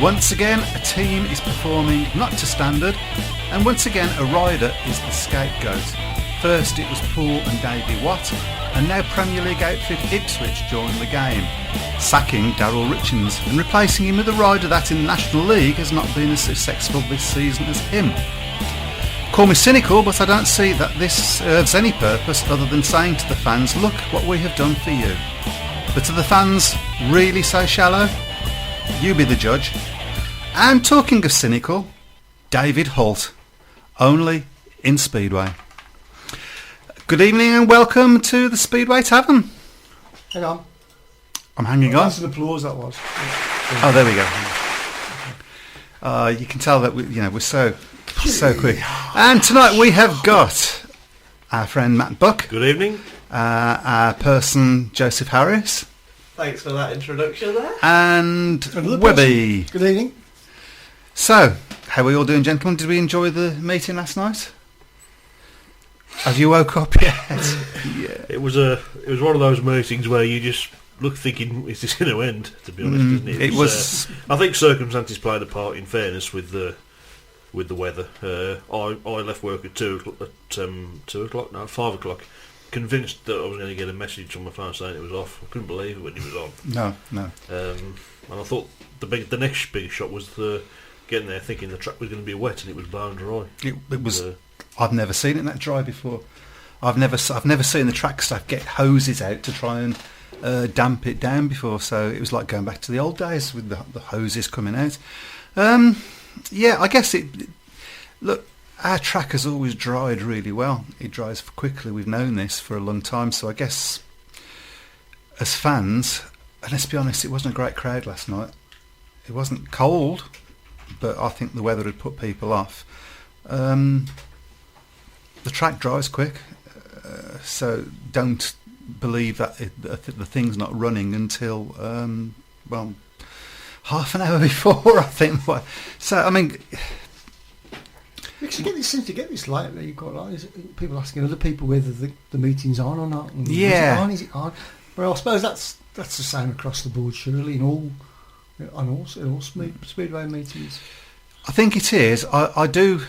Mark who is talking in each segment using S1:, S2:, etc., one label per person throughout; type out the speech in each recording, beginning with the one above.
S1: Once again, a team is performing not to standard, and once again, a rider is the scapegoat. First it was Paul and Davey Watt, and now Premier League outfit Ipswich joined the game, sacking Darryl Richards and replacing him with a rider that in the National League has not been as successful this season as him. Call me cynical, but I don't see that this serves any purpose other than saying to the fans, look what we have done for you. But are the fans really so shallow? You be the judge. And talking of cynical, David Holt, only in Speedway. Good evening and welcome to the Speedway Tavern.
S2: Hang on.
S1: I'm hanging on.
S2: That's an applause, that was.
S1: Oh, there we go. You can tell that we're so quick. And tonight we have got our friend Matt Buck.
S3: Good evening.
S1: Our person Joseph Harris.
S4: Thanks for that introduction there.
S1: And Webby.
S2: Good evening.
S1: So, how are we all doing, gentlemen? Did we enjoy the meeting last night? Have you woke up yet?
S3: Yeah. It was one of those meetings where you just look thinking, is this going to end? To be honest, isn't it?
S1: It was.
S3: I think circumstances played a part. In fairness, with the weather, I left work at 2 o'clock. No, 5 o'clock. Convinced that I was going to get a message on my phone saying it was off. I couldn't believe it when it was on.
S1: No.
S3: And I thought the next big shot was getting there thinking the track was going to be wet and it was bone dry.
S1: It was. I've never seen it that dry before. I've never seen the track staff get hoses out to try and damp it down before. So it was like going back to the old days with the hoses coming out. Yeah, I guess it. Look, our track has always dried really well. It dries quickly. We've known this for a long time. So I guess as fans, and let's be honest, it wasn't a great crowd last night. It wasn't cold, but I think the weather had put people off. The track dries quick, so don't believe that the thing's not running until half an hour before, I think. So I mean,
S2: Because seems to get this lately. You've got people asking other people whether the meeting's on or not. And
S1: yeah,
S2: is it on? Well, I suppose that's the same across the board, surely, in all Speedway meetings.
S1: I think it is. I do.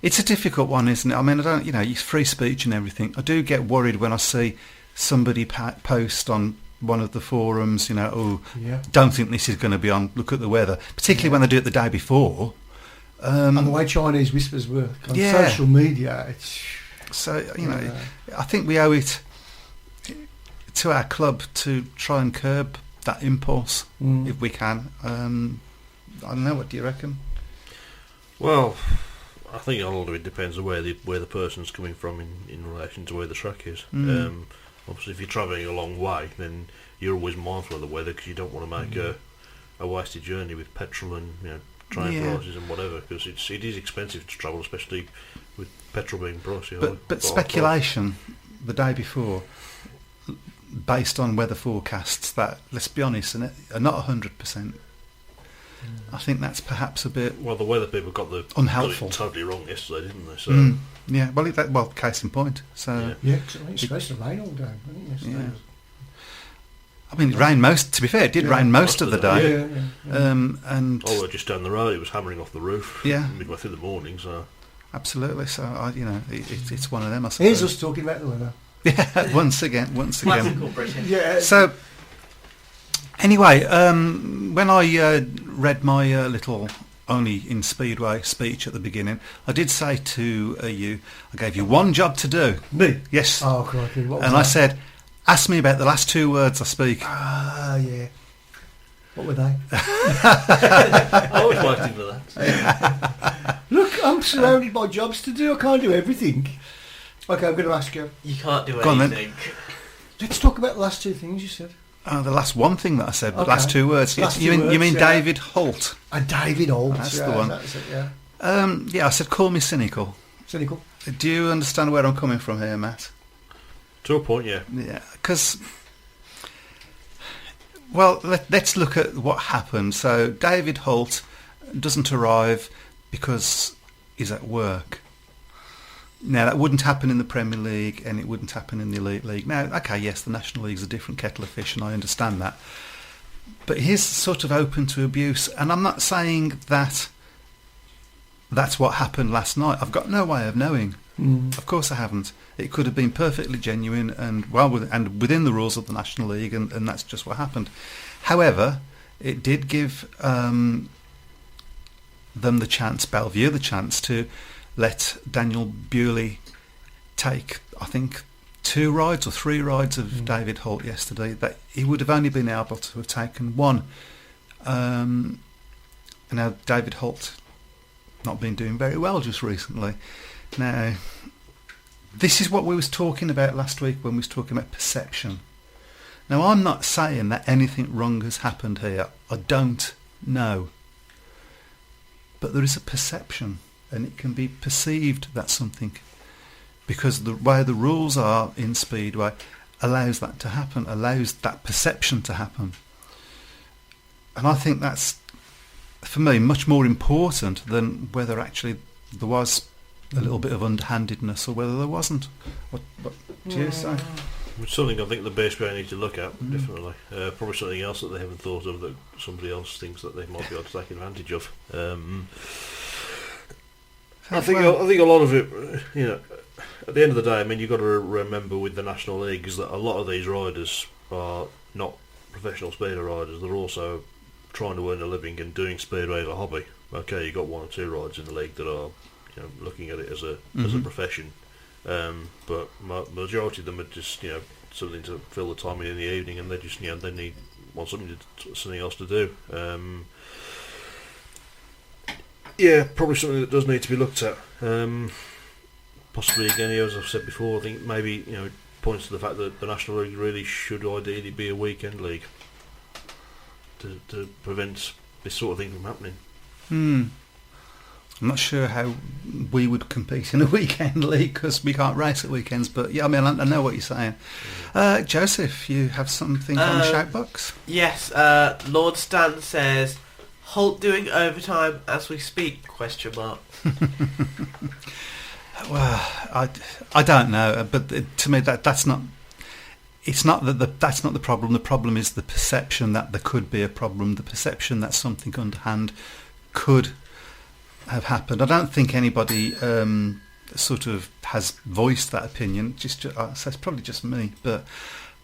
S1: It's a difficult one, isn't it? I mean, I don't. It's free speech and everything. I do get worried when I see somebody post on one of the forums. Don't think this is going to be on. Look at the weather, particularly when they do it the day before.
S2: And the way Chinese whispers work on social media,
S1: I think we owe it to our club to try and curb that impulse if we can. I don't know. What do you reckon?
S3: Well, I think a lot of it depends on where the person's coming from in relation to where the track is. Obviously, if you're travelling a long way, then you're always mindful of the weather because you don't want to make a wasted journey with petrol and train prices and whatever, because it is expensive to travel, especially with petrol being pricey.
S1: But speculation the day before, based on weather forecasts that, let's be honest, are not 100%. I think that's perhaps a bit.
S3: Well, the weather people got
S1: unhelpful.
S3: Got it totally wrong yesterday, didn't they? So
S1: yeah. Well, case in point. So
S2: yeah, cause it's supposed to rain all day, wasn't it, yesterday?
S1: Yeah. I mean, it rained most. To be fair, it did rain most of the day.
S2: Yeah.
S1: And
S3: just down the road, it was hammering off the roof.
S1: Yeah,
S3: midway through the morning. So
S1: absolutely. So it's one of them. I suppose.
S2: Here's us talking about the weather.
S1: Yeah, once again.
S4: Classical British.
S2: Yeah.
S1: So anyway, when I read my little only in Speedway speech at the beginning, I did say to you, I gave you one job to do.
S2: Me?
S1: Yes.
S2: Oh, crikey. What was
S1: and
S2: that?
S1: I said, ask me about the last 2 words I speak.
S2: Ah, yeah. What were they?
S3: I was waiting for that.
S2: Look, I'm surrounded by jobs to do. I can't do everything. Okay, I'm going to ask you.
S4: You can't do
S1: Go on,
S4: anything.
S2: Let's talk about the last 2 things you said.
S1: The last one thing that I said, the
S2: Okay.
S1: last 2 words.
S2: Last
S1: you
S2: 2
S1: mean
S2: words,
S1: David Holt?
S2: David Holt.
S1: That's the one.
S2: That's it, yeah.
S1: Yeah, I said call me cynical.
S2: Cynical.
S1: Do you understand where I'm coming from here, Matt?
S3: To a point, yeah.
S1: Yeah, because, well, let's look at what happened. So David Holt doesn't arrive because he's at work. Now, that wouldn't happen in the Premier League and it wouldn't happen in the Elite League. Now, okay, yes, the National League's a different kettle of fish and I understand that. but he is sort of open to abuse, and I'm not saying that that's what happened last night. I've got no way of knowing. Of course I haven't. It could have been perfectly genuine and within the rules of the National League, and that's just what happened. However, it did give them the chance, Bellevue, the chance to let Daniel Bewley take, I think, 2 rides or 3 rides of David Holt yesterday. That he would have only been able to have taken 1. Now David Holt not been doing very well just recently. Now, this is what we was talking about last week when we was talking about perception. Now, I'm not saying that anything wrong has happened here. I don't know. But there is a perception, and it can be perceived that something, because the way the rules are in Speedway allows that to happen, allows that perception to happen. And I think that's, for me, much more important than whether actually there was a little bit of underhandedness or whether there wasn't. What do you say?
S3: It's something I think the BSPA need to look at, definitely. Probably something else that they haven't thought of that somebody else thinks that they might be able to take advantage of. I think a lot of it, at the end of the day, I mean, you've got to remember with the National League is that a lot of these riders are not professional speedway riders. They're also trying to earn a living and doing speedway as a hobby. Okay, you've got 1 or 2 riders in the league that are looking at it as a profession, but majority of them are just something to fill the time in the evening, and they just they want something else to do. Probably something that does need to be looked at. Possibly again, as I've said before, I think maybe points to the fact that the National League really should ideally be a weekend league to prevent this sort of thing from happening.
S1: I'm not sure how we would compete in a weekend league because we can't race at weekends, but yeah, I mean, I know what you're saying. Joseph, you have something on the shout box?
S4: Yes, Lord Stan says, Holt doing overtime as we speak, question mark.
S1: Well, I don't know, but to me that's not. It's not that's not the problem. The problem is the perception that there could be a problem. The perception that something underhand could have happened. I don't think anybody sort of has voiced that opinion. So it's probably just me. But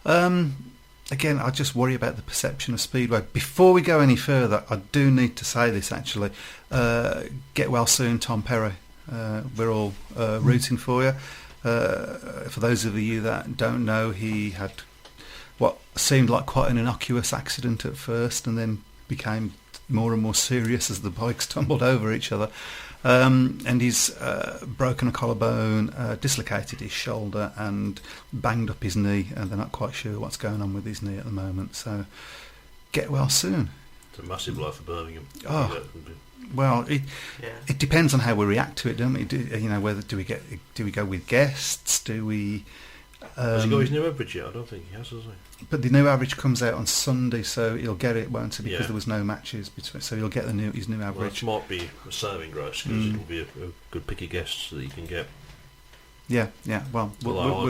S1: again, I just worry about the perception of Speedway. Before we go any further, I do need to say this actually. Get well soon, Tom Perry. We're all rooting for you. For those of you that don't know, he had what seemed like quite an innocuous accident at first and then became more and more serious as the bikes tumbled over each other. And he's broken a collarbone, dislocated his shoulder and banged up his knee, and they're not quite sure what's going on with his knee at the moment. So get well soon.
S3: It's a massive blow for Birmingham.
S1: Oh. Well, it depends on how we react to it, don't we? Whether do we go with guests? Do we?
S3: Has he got his new average yet? I don't think he has he?
S1: But the new average comes out on Sunday, so he'll get it, won't he? Because there was no matches between, so he'll get his new average.
S3: Well, that might be a saving grace because it'll be a good pick of guests that you can get.
S1: Yeah. Well,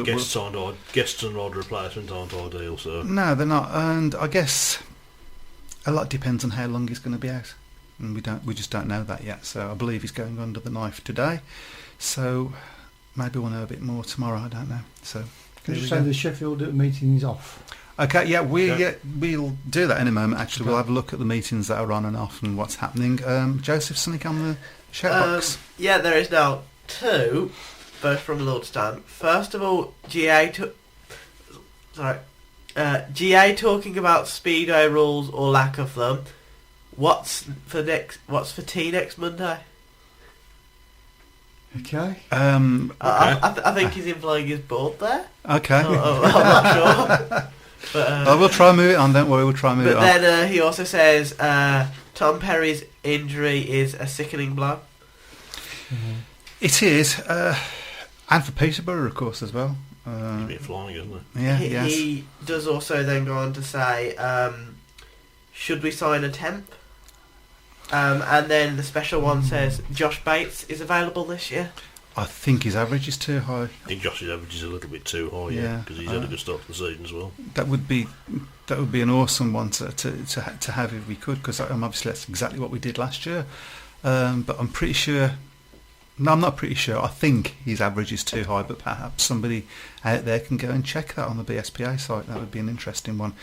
S3: guests and odd replacement aren't ideal, so
S1: no, they're not. And I guess a lot depends on how long he's going to be out. And we just don't know that yet. So I believe he's going under the knife today. So maybe we'll know a bit more tomorrow. I don't know. So
S2: can you say the Sheffield meeting is off?
S1: Okay, yeah, we'll do that in a moment. Actually, we'll have a look at the meetings that are on and off and what's happening. Joseph, something on the shout box?
S4: Yeah, there is now 2, both from Lord Stan. First of all, GA talking about Speedway rules or lack of them. What's for tea next Monday?
S2: Okay.
S4: I think he's implying his board there.
S1: Okay.
S4: I'm not sure. But,
S1: we'll try and move it on, don't worry, we'll try and move it on.
S4: But then he also says Tom Perry's injury is a sickening blow.
S2: Mm-hmm.
S1: It is. And for Peterborough, of course, as well.
S3: He's been flying, isn't it?
S1: Yeah,
S4: he does also then go on to say, should we sign a temp? And then the special one says Josh Bates is available this year.
S1: I think his average is too high.
S3: I think Josh's average is a little bit too high,
S1: Yeah.
S3: because he's had a good start to the season as well.
S1: That would be an awesome one to have if we could, because obviously that's exactly what we did last year. But I'm pretty sure. No, I'm not pretty sure. I think his average is too high, but perhaps somebody out there can go and check that on the BSPA site. That would be an interesting one.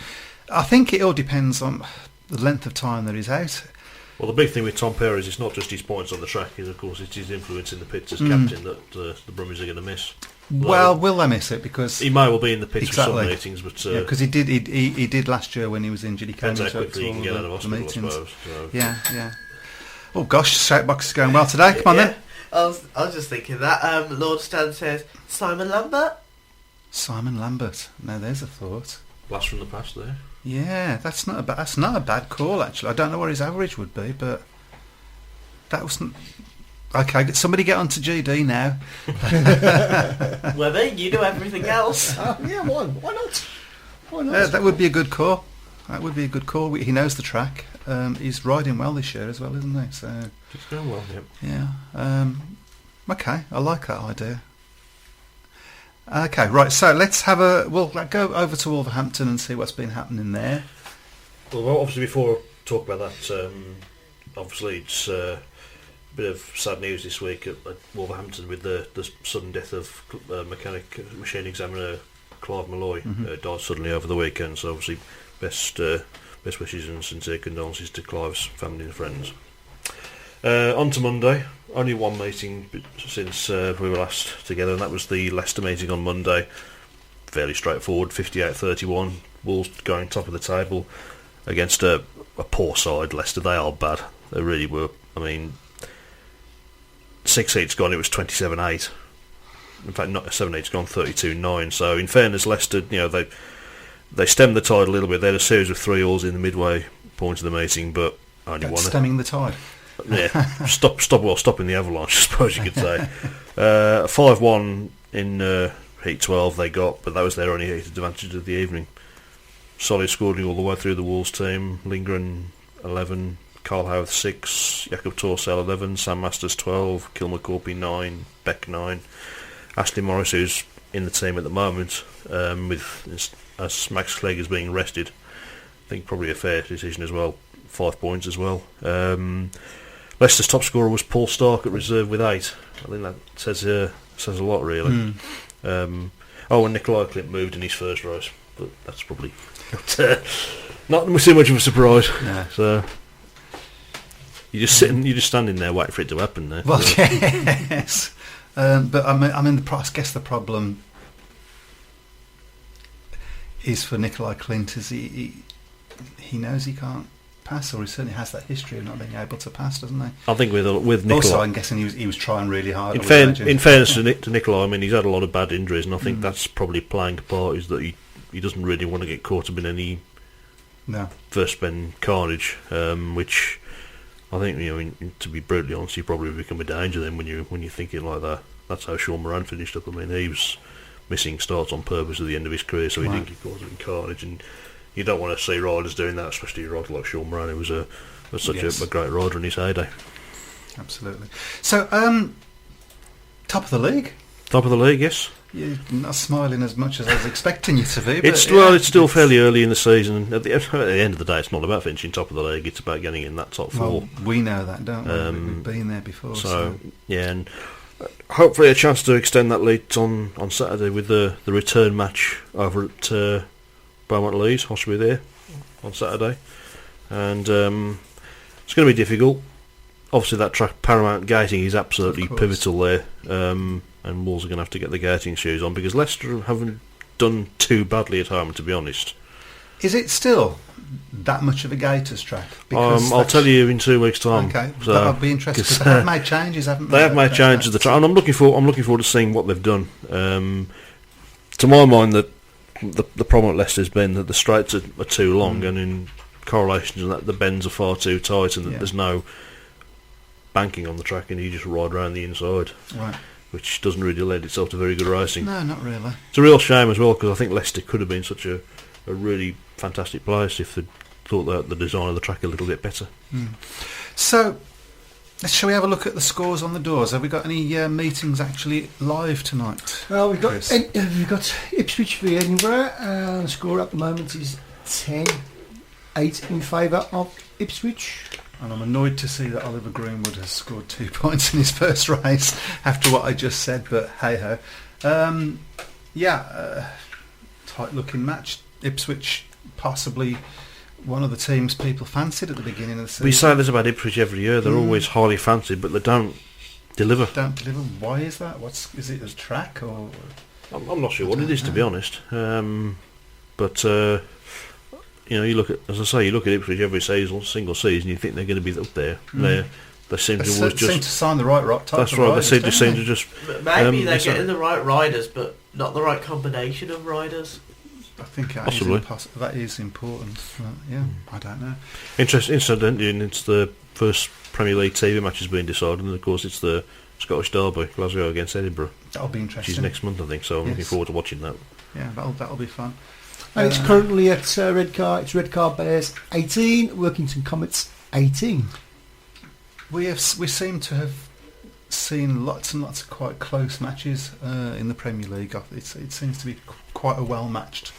S1: I think it all depends on the length of time that he's out.
S3: Well, the big thing with Tom Perry is it's not just his points on the track, is of course it's his influence in the pits as captain that the Brummies are going to miss.
S1: Well, will they miss it? Because
S3: he may well be in the pits
S1: exactly.
S3: for some meetings, but
S1: because he did last year when he was injured. He came
S3: depends how
S1: into
S3: quickly he can get out of
S1: the
S3: hospital, I
S1: meetings.
S3: suppose. So.
S1: Yeah. Oh gosh, Shoutbox is going well today. Come on then.
S4: I was just thinking that. Lord Stan says, Simon Lambert?
S1: Simon Lambert. Now there's a thought.
S3: Blast from the past there.
S1: Yeah, that's not a bad call actually. I don't know what his average would be, but that wasn't. Okay, somebody get onto GD now.
S4: Whether you do everything else.
S2: Yeah, why not? Why not?
S1: That would be a good call. That would be a good call. He knows the track. He's riding well this year as well, isn't he? So
S3: It's going well, yep.
S1: yeah. Okay, I like that idea. Okay, right. So we'll go over to Wolverhampton and see what's been happening there.
S3: Well, obviously before I talk about that, obviously it's a bit of sad news this week at Wolverhampton with the sudden death of machine examiner Clive Malloy. Died suddenly over the weekend, so obviously best wishes and sincere condolences to Clive's family and friends. On to Monday. Only one meeting since we were last together, and that was the Leicester meeting on Monday. Fairly straightforward, 58-31. Wolves going top of the table against a poor side. Leicester, they are bad. They really were. I mean, 6 heats gone, it was 27-8. In fact, not 7 heats gone, 32-9. So in fairness, Leicester, they stemmed the tide a little bit. They had a series of 3-alls in the midway point of the meeting, but only
S1: That's
S3: one.
S1: stemming the tide.
S3: Yeah, stopping the avalanche, I suppose you could say. 5-1 in heat 12 they got, but that was their only heated advantage of the evening. Solid scoring all the way through the Wolves team. Lindgren 11, Carl Howarth 6, Jakob Torsell 11, Sam Masters 12, Kilmacorpy 9, Beck 9. Ashley Morris, who's in the team at the moment, as Max Clegg is being rested, I think probably a fair decision as well. 5 points as well. Leicester's top scorer was Paul Stark at reserve with 8. I think that says a lot, really. And Nikolai Clint moved in his first race, but that's probably not too much of a surprise.
S1: No.
S3: So you're just standing there waiting for it to happen there.
S1: Well, yes. But I guess the problem is for Nikolai Clint is he knows he can't pass, or he certainly has that history of not being able to pass, doesn't he?
S3: I think with Nikolai.
S1: Also, I'm guessing he was trying really hard.
S3: In fairness to Nikolai, I mean, he's had a lot of bad injuries, and I think that's probably playing a part. Is that he doesn't really want to get caught up in any first spin carnage, which I think to be brutally honest, he probably become a danger then when you're thinking like that. That's how Sean Moran finished up. I mean, he was missing starts on purpose at the end of his career, so he didn't get caught up in carnage, and you don't want to see riders doing that, especially a rider like Sean Moran, who was such a great rider in his heyday.
S1: Absolutely. So, top of the league?
S3: Top of the league, yes.
S1: You're not smiling as much as I was expecting you to be. But
S3: It's still fairly early in the season. At the end of the day, it's not about finishing top of the league. It's about getting in that top four.
S1: Well, we know that, don't we? We've been there before.
S3: So yeah, and hopefully a chance to extend that lead on Saturday with the return match over at Beaumont Leys. Hoss will be there on Saturday, and it's going to be difficult. Obviously, that track Paramount gating is absolutely pivotal there, and Wolves are going to have to get the gating shoes on because Leicester haven't done too badly at home, to be honest.
S1: Is it still that much of a gators track?
S3: I'll tell you in 2 weeks' time.
S1: Okay,
S3: so,
S1: that'll be interesting because they have made changes, haven't they?
S3: They have made changes to the track, and I'm looking forward to seeing what they've done. To my mind, that the problem at Leicester has been that the straights are too long, and in correlation to that, the bends are far too tight, and that there's no banking on the track, and you just ride around the inside,
S1: right? Which
S3: doesn't really lend itself to very good racing.
S1: No, not really.
S3: It's a real shame as well because I think Leicester could have been such a really fantastic place if they'd thought that the design of the track a little bit better.
S1: So, Shall we have a look at the scores on the doors? Have we got any meetings actually live tonight?
S2: Well, we've got
S1: Chris?
S2: Ipswich v Edinburgh, and the score at the moment is 10-8 in favour of Ipswich.
S1: And I'm annoyed to see that Oliver Greenwood has scored 2 points in his first race after what I just said, but hey-ho. Tight-looking match. Ipswich possibly one of the teams people fancied at the beginning of the season.
S3: We say this about Ipswich every year. They're always highly fancied, but they don't deliver.
S1: Why is that? Is it a track or?
S3: I'm not sure what it is, to be honest. But you look at, as I say, you look at Ipswich every single season. You think they're going to be up there. They seem to always
S1: seem to sign the right type.
S3: That's
S1: of
S3: right.
S1: riders,
S3: They seem to just.
S4: Maybe they're getting the right riders, but not the right combination of riders.
S1: I think that is important. I don't know.
S3: Incidentally, it's the first Premier League TV match has been decided, and of course it's the Scottish Derby, Glasgow against Edinburgh.
S1: That'll be interesting.
S3: Which is next month, I think. So I'm looking forward to watching that.
S1: Yeah, that'll be fun.
S2: And it's currently at Redcar. It's Redcar Bears 18, Workington Comets 18.
S1: We seem to have seen lots and lots of quite close matches in the Premier League. It seems to be quite a well matched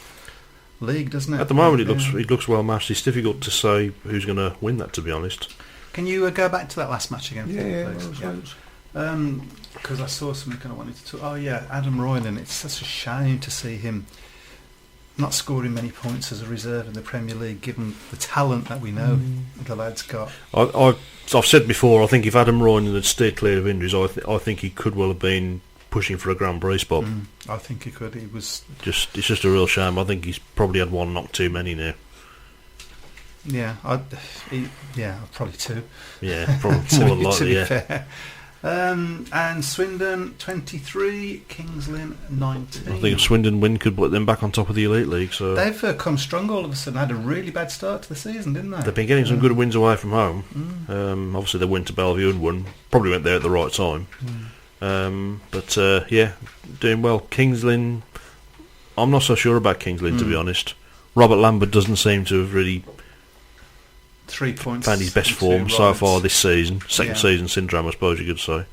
S1: league, doesn't it?
S3: At the moment, it looks well matched. It's difficult to say who's going to win that, to be honest.
S1: Can you go back to that last match again?
S2: Please?
S1: Because I saw something I wanted to talk. Oh yeah, Adam Roylan. It's such a shame to see him not scoring many points as a reserve in the Premier League, given the talent that we know the lad's got.
S3: I've said before, I think if Adam Roylan had stayed clear of injuries, I think he could well have been pushing for a Grand Prix spot.
S1: I think he could. It's
S3: just a real shame. I think he's probably had one knock too many now.
S1: Yeah, probably two.
S3: Yeah, probably more than likely. Yeah.
S1: Fair. And Swindon 23, Kings Lynn 19.
S3: I think if Swindon win could put them back on top of the Elite League. So
S1: they've come strong all of a sudden. Had a really bad start to the season, didn't they?
S3: They've been getting some good wins away from home. Obviously, they went to Bellevue and won. Probably went there at the right time. Doing well. Kings Lynn, I'm not so sure about Kings Lynn, to be honest. Robert Lambert doesn't seem to have really
S1: 3 points
S3: found his best form so far this season. Second season syndrome, I suppose you could say.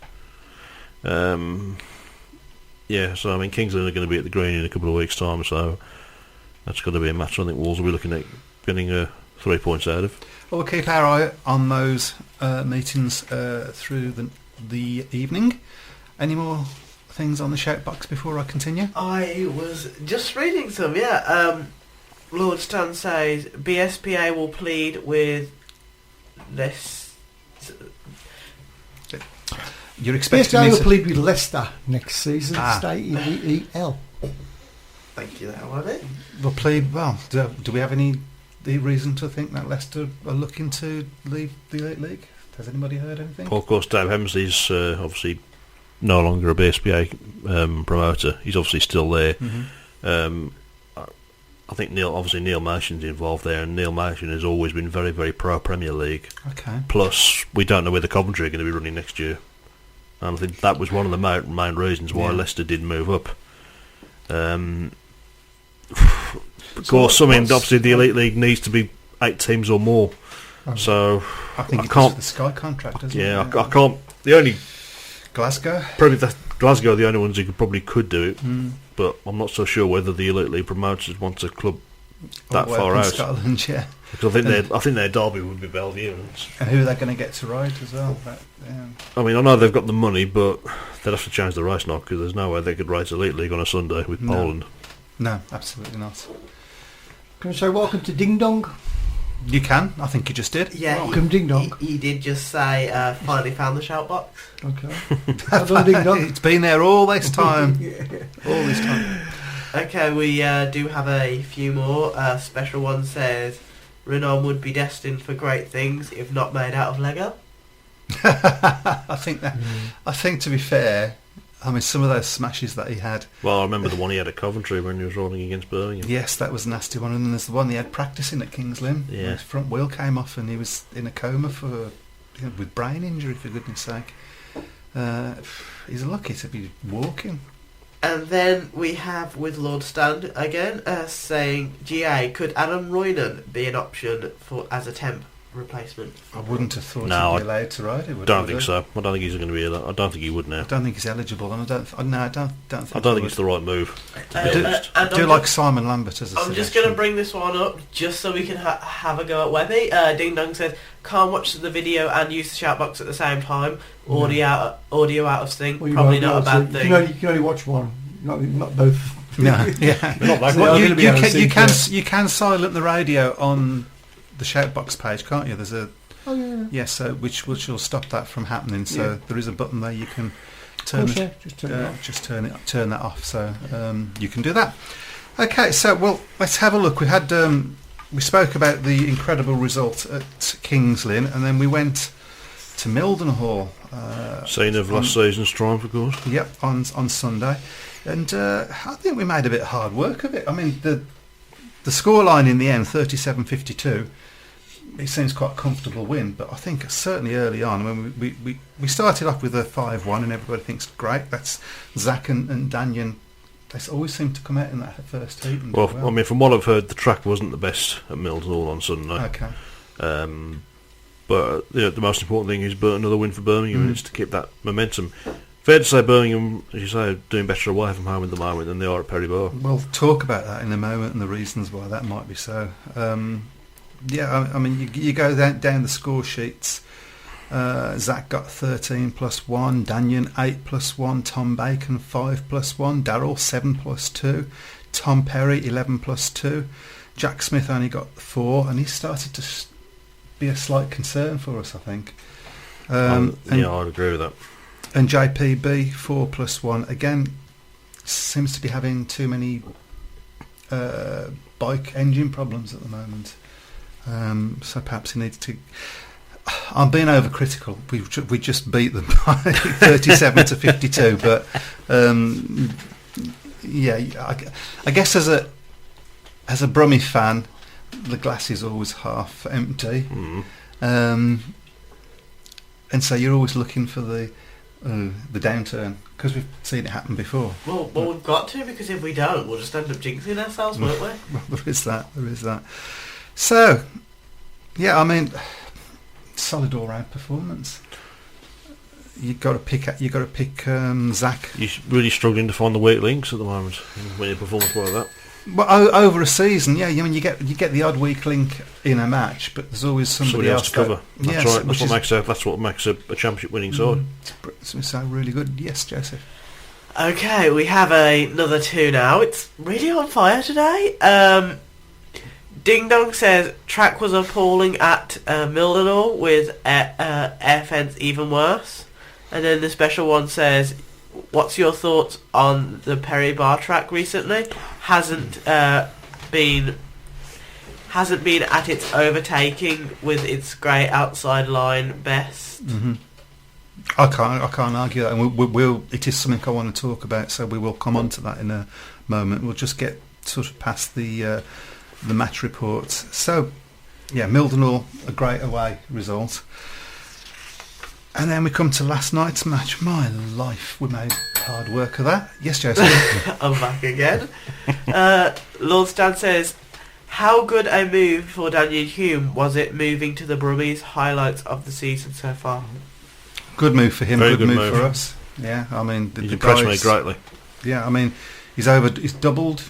S3: So I mean, Kings Lynn are going to be at the Green in a couple of weeks' time, so that's going to be a match I think Wolves will be looking at getting 3 points out of.
S1: Well, we'll keep our eye on those meetings through the evening. Any more things on the shout box before I continue?
S4: I was just reading some, Lord Stan says BSPA will plead with less.
S1: You're expecting
S2: BSPA will plead with Leicester next season to stay in the EL.
S4: Thank you, that one.
S1: We'll plead. Well, do we have any reason to think that Leicester are looking to leave the Elite League? Has anybody heard anything?
S3: Well, of course, Dave Hemsley's obviously no longer a BSPA promoter. He's obviously still there. I think Neil Mason's involved there, and Neil Mason has always been very, very pro Premier League.
S1: Okay.
S3: Plus, we don't know whether Coventry are going to be running next year, and I think that was one of the main reasons why Leicester did move up. Of course, obviously the Elite League needs to be 8 teams or more. So
S1: I think
S3: I can't.
S1: The Sky contract, isn't it?
S3: Yeah, I can't. The only
S1: Glasgow.
S3: Probably Glasgow are the only ones who probably could do it. But I'm not so sure whether the Elite League promoters want a club that far out.
S1: Scotland, yeah.
S3: Because I think their derby would be Bellevue.
S1: And who are they going to get to ride as well?
S3: I mean, I know they've got the money, but they'd have to change the race now because there's no way they could race Elite League on a Sunday with Poland.
S1: No, absolutely not.
S2: Can I say welcome to Ding Dong?
S1: You can. I think you just did.
S4: Yeah,
S2: welcome Ding Dong.
S4: He did just say, finally found the shout box.
S2: Okay. Ding Dong.
S1: It's been there all this time. All this time.
S4: Okay, we do have a few more. Special one says, Renault would be destined for great things if not made out of Lego.
S1: I think to be fair, I mean, some of those smashes that he had.
S3: Well, I remember the one he had at Coventry when he was rolling against Birmingham.
S1: Yes, that was a nasty one. And then there's the one he had practicing at Kings Lynn.
S3: Yeah.
S1: His front wheel came off and he was in a coma with brain injury, for goodness sake. He's lucky to be walking.
S4: And then we have with Lord Stand again saying, GA, could Adam Roynan be an option as a temp replacement.
S1: I wouldn't have thought
S3: No,
S1: he'd be allowed to ride it.
S3: I don't think so. I don't think he's going to be. I don't think he would now.
S1: I don't think he's eligible, and I don't think.
S3: I don't think it's the right move.
S1: I do like Simon Lambert as a
S4: I'm just going to bring this one up just so we can have a go at Webby. Ding Dong says, can't watch the video and use the shout box at the same time. Audio out of sync.
S2: Well,
S4: Probably not a bad thing.
S2: You can only watch one, not both.
S1: No, yeah.
S3: Not that
S1: Well,
S3: good.
S1: you can silent the radio on the shoutbox page, can't you? There's a so which will stop that from happening. So there is a button there you can turn turn that off. So you can do that. Okay, so let's have a look. We spoke about the incredible result at Kings Lynn, and then we went to Mildenhall.
S3: Scene of last season's triumph, of course.
S1: Yep, on Sunday. And I think we made a bit of hard work of it. I mean, the scoreline in the end, 37-52, it seems quite a comfortable win. But I think certainly early on, when we started off with a 5-1, and everybody thinks, great, that's Zach and Danyan. They always seem to come out in that first heat.
S3: Well, I mean, from what I've heard, the track wasn't the best at Mildenhall on Sunday.
S1: Okay.
S3: But the most important thing is another win for Birmingham, and it's to keep that momentum. Fair to say Birmingham, as you say, are doing better away from home at the moment than they are at Perry Barr.
S1: We'll talk about that in a moment and the reasons why that might be so. I mean, you go down the score sheets. Zach got 13 plus 1, Danyan 8 plus 1, Tom Bacon 5 plus 1, Darryl 7 plus 2, Tom Perry 11 plus 2, Jack Smith only got 4, and he started to be a slight concern for us, I think.
S3: I'd agree with that.
S1: And JPB 4 plus 1 again seems to be having too many bike engine problems at the moment. So perhaps he needs to. I'm being overcritical. We just beat them by 37-52, but I guess as a Brummie fan, the glass is always half empty, and so you're always looking for the downturn, because we've seen it happen before.
S4: Well, we've got to, because if we don't, we'll just end up jinxing ourselves, won't we?
S1: Well, there is that. So, yeah, I mean, solid all-round performance. You got to pick Zach.
S3: You're really struggling to find the weak links at the moment when you perform like that.
S1: Well, over a season, yeah. I mean, you get the odd weak link in a match, but there's always somebody else
S3: to cover. That's right. That's what makes a championship winning side.
S1: It's so really good. Yes, Joseph.
S4: Okay, we have another 2 now. It's really on fire today. Ding Dong says track was appalling at Mildenhall, with air fence even worse. And then the special one says, what's your thoughts on the Perry Barr track recently? Hasn't been at its overtaking with its great outside line best.
S1: Mm-hmm. I can't argue that, and we'll. It is something I want to talk about, so we will come on to that in a moment. We'll just get sort of past the match reports. So, yeah, Mildenhall, a great away result. And then we come to last night's match. My life, we made hard work of that. Yes, Joseph.
S4: I'm back again. Lord Stan says, how good a move for Daniel Hume was it moving to the Brummies? Highlights of the season so far.
S1: Good move for him.
S3: Very
S1: good move for
S3: move.
S1: us. Yeah, I mean,
S3: He's impressed me greatly.
S1: Yeah, I mean, he's doubled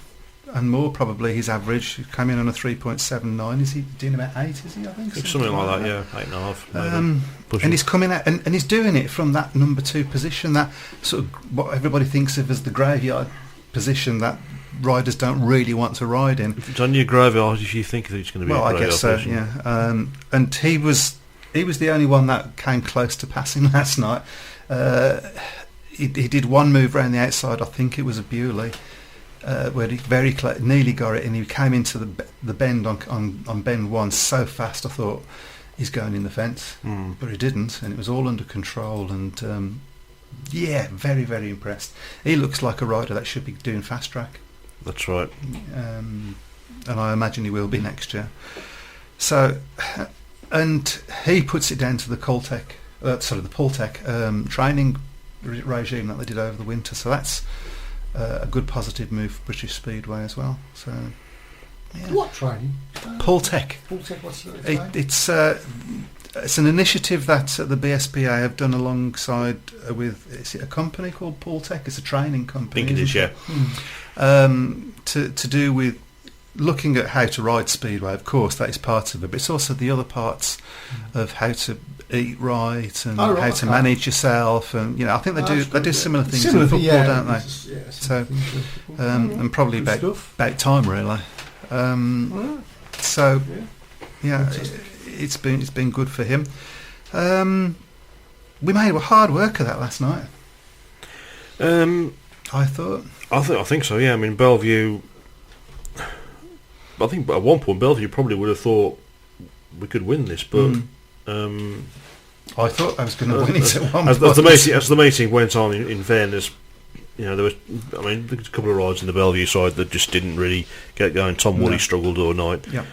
S1: and more probably his average. He came in on a 3.79. Is he doing about 8? Is he? I think
S3: something like that. Yeah, 8.5.
S1: And he's coming out and he's doing it from that number 2 position, that sort of what everybody thinks of as the graveyard position that riders don't really want to ride in.
S3: If it's on your graveyard, you think that it's going to be.
S1: Well, I guess so.
S3: Position.
S1: Yeah, and he was the only one that came close to passing last night. He did one move around the outside. I think it was a Bewley. Where he nearly got it, and he came into the bend on bend 1 so fast I thought he's going in the fence, but he didn't, and it was all under control. And very, very impressed. He looks like a rider that should be doing fast track.
S3: That's right.
S1: And I imagine he will be next year. So, and he puts it down to the Paultec training regime that they did over the winter. So that's a good positive move for British Speedway as well. So Yeah.
S2: What training?
S1: Paul Tech.
S2: Paul Tech, what's the
S1: It's an initiative that the BSPA have done alongside with is it a company called Paul Tech? It's a training
S3: I
S1: company.
S3: think it is, yeah.
S1: To do with looking at how to ride Speedway. Of course, that is part of it, but it's also the other parts of how to eat right and how to manage yourself, and I think they do similar things in football, don't they? So and probably about time really. So yeah, it's been good for him. We made a hard work of that last night. I think so. Yeah, I mean Bellevue. I think at one point Bellevue probably would have thought we could win this, but I thought I was going to win it at one
S3: as
S1: point.
S3: the meeting went on. In fairness, there was a couple of rides in the Bellevue side that just didn't really get going. Tom Woody struggled all night.
S1: Yeah.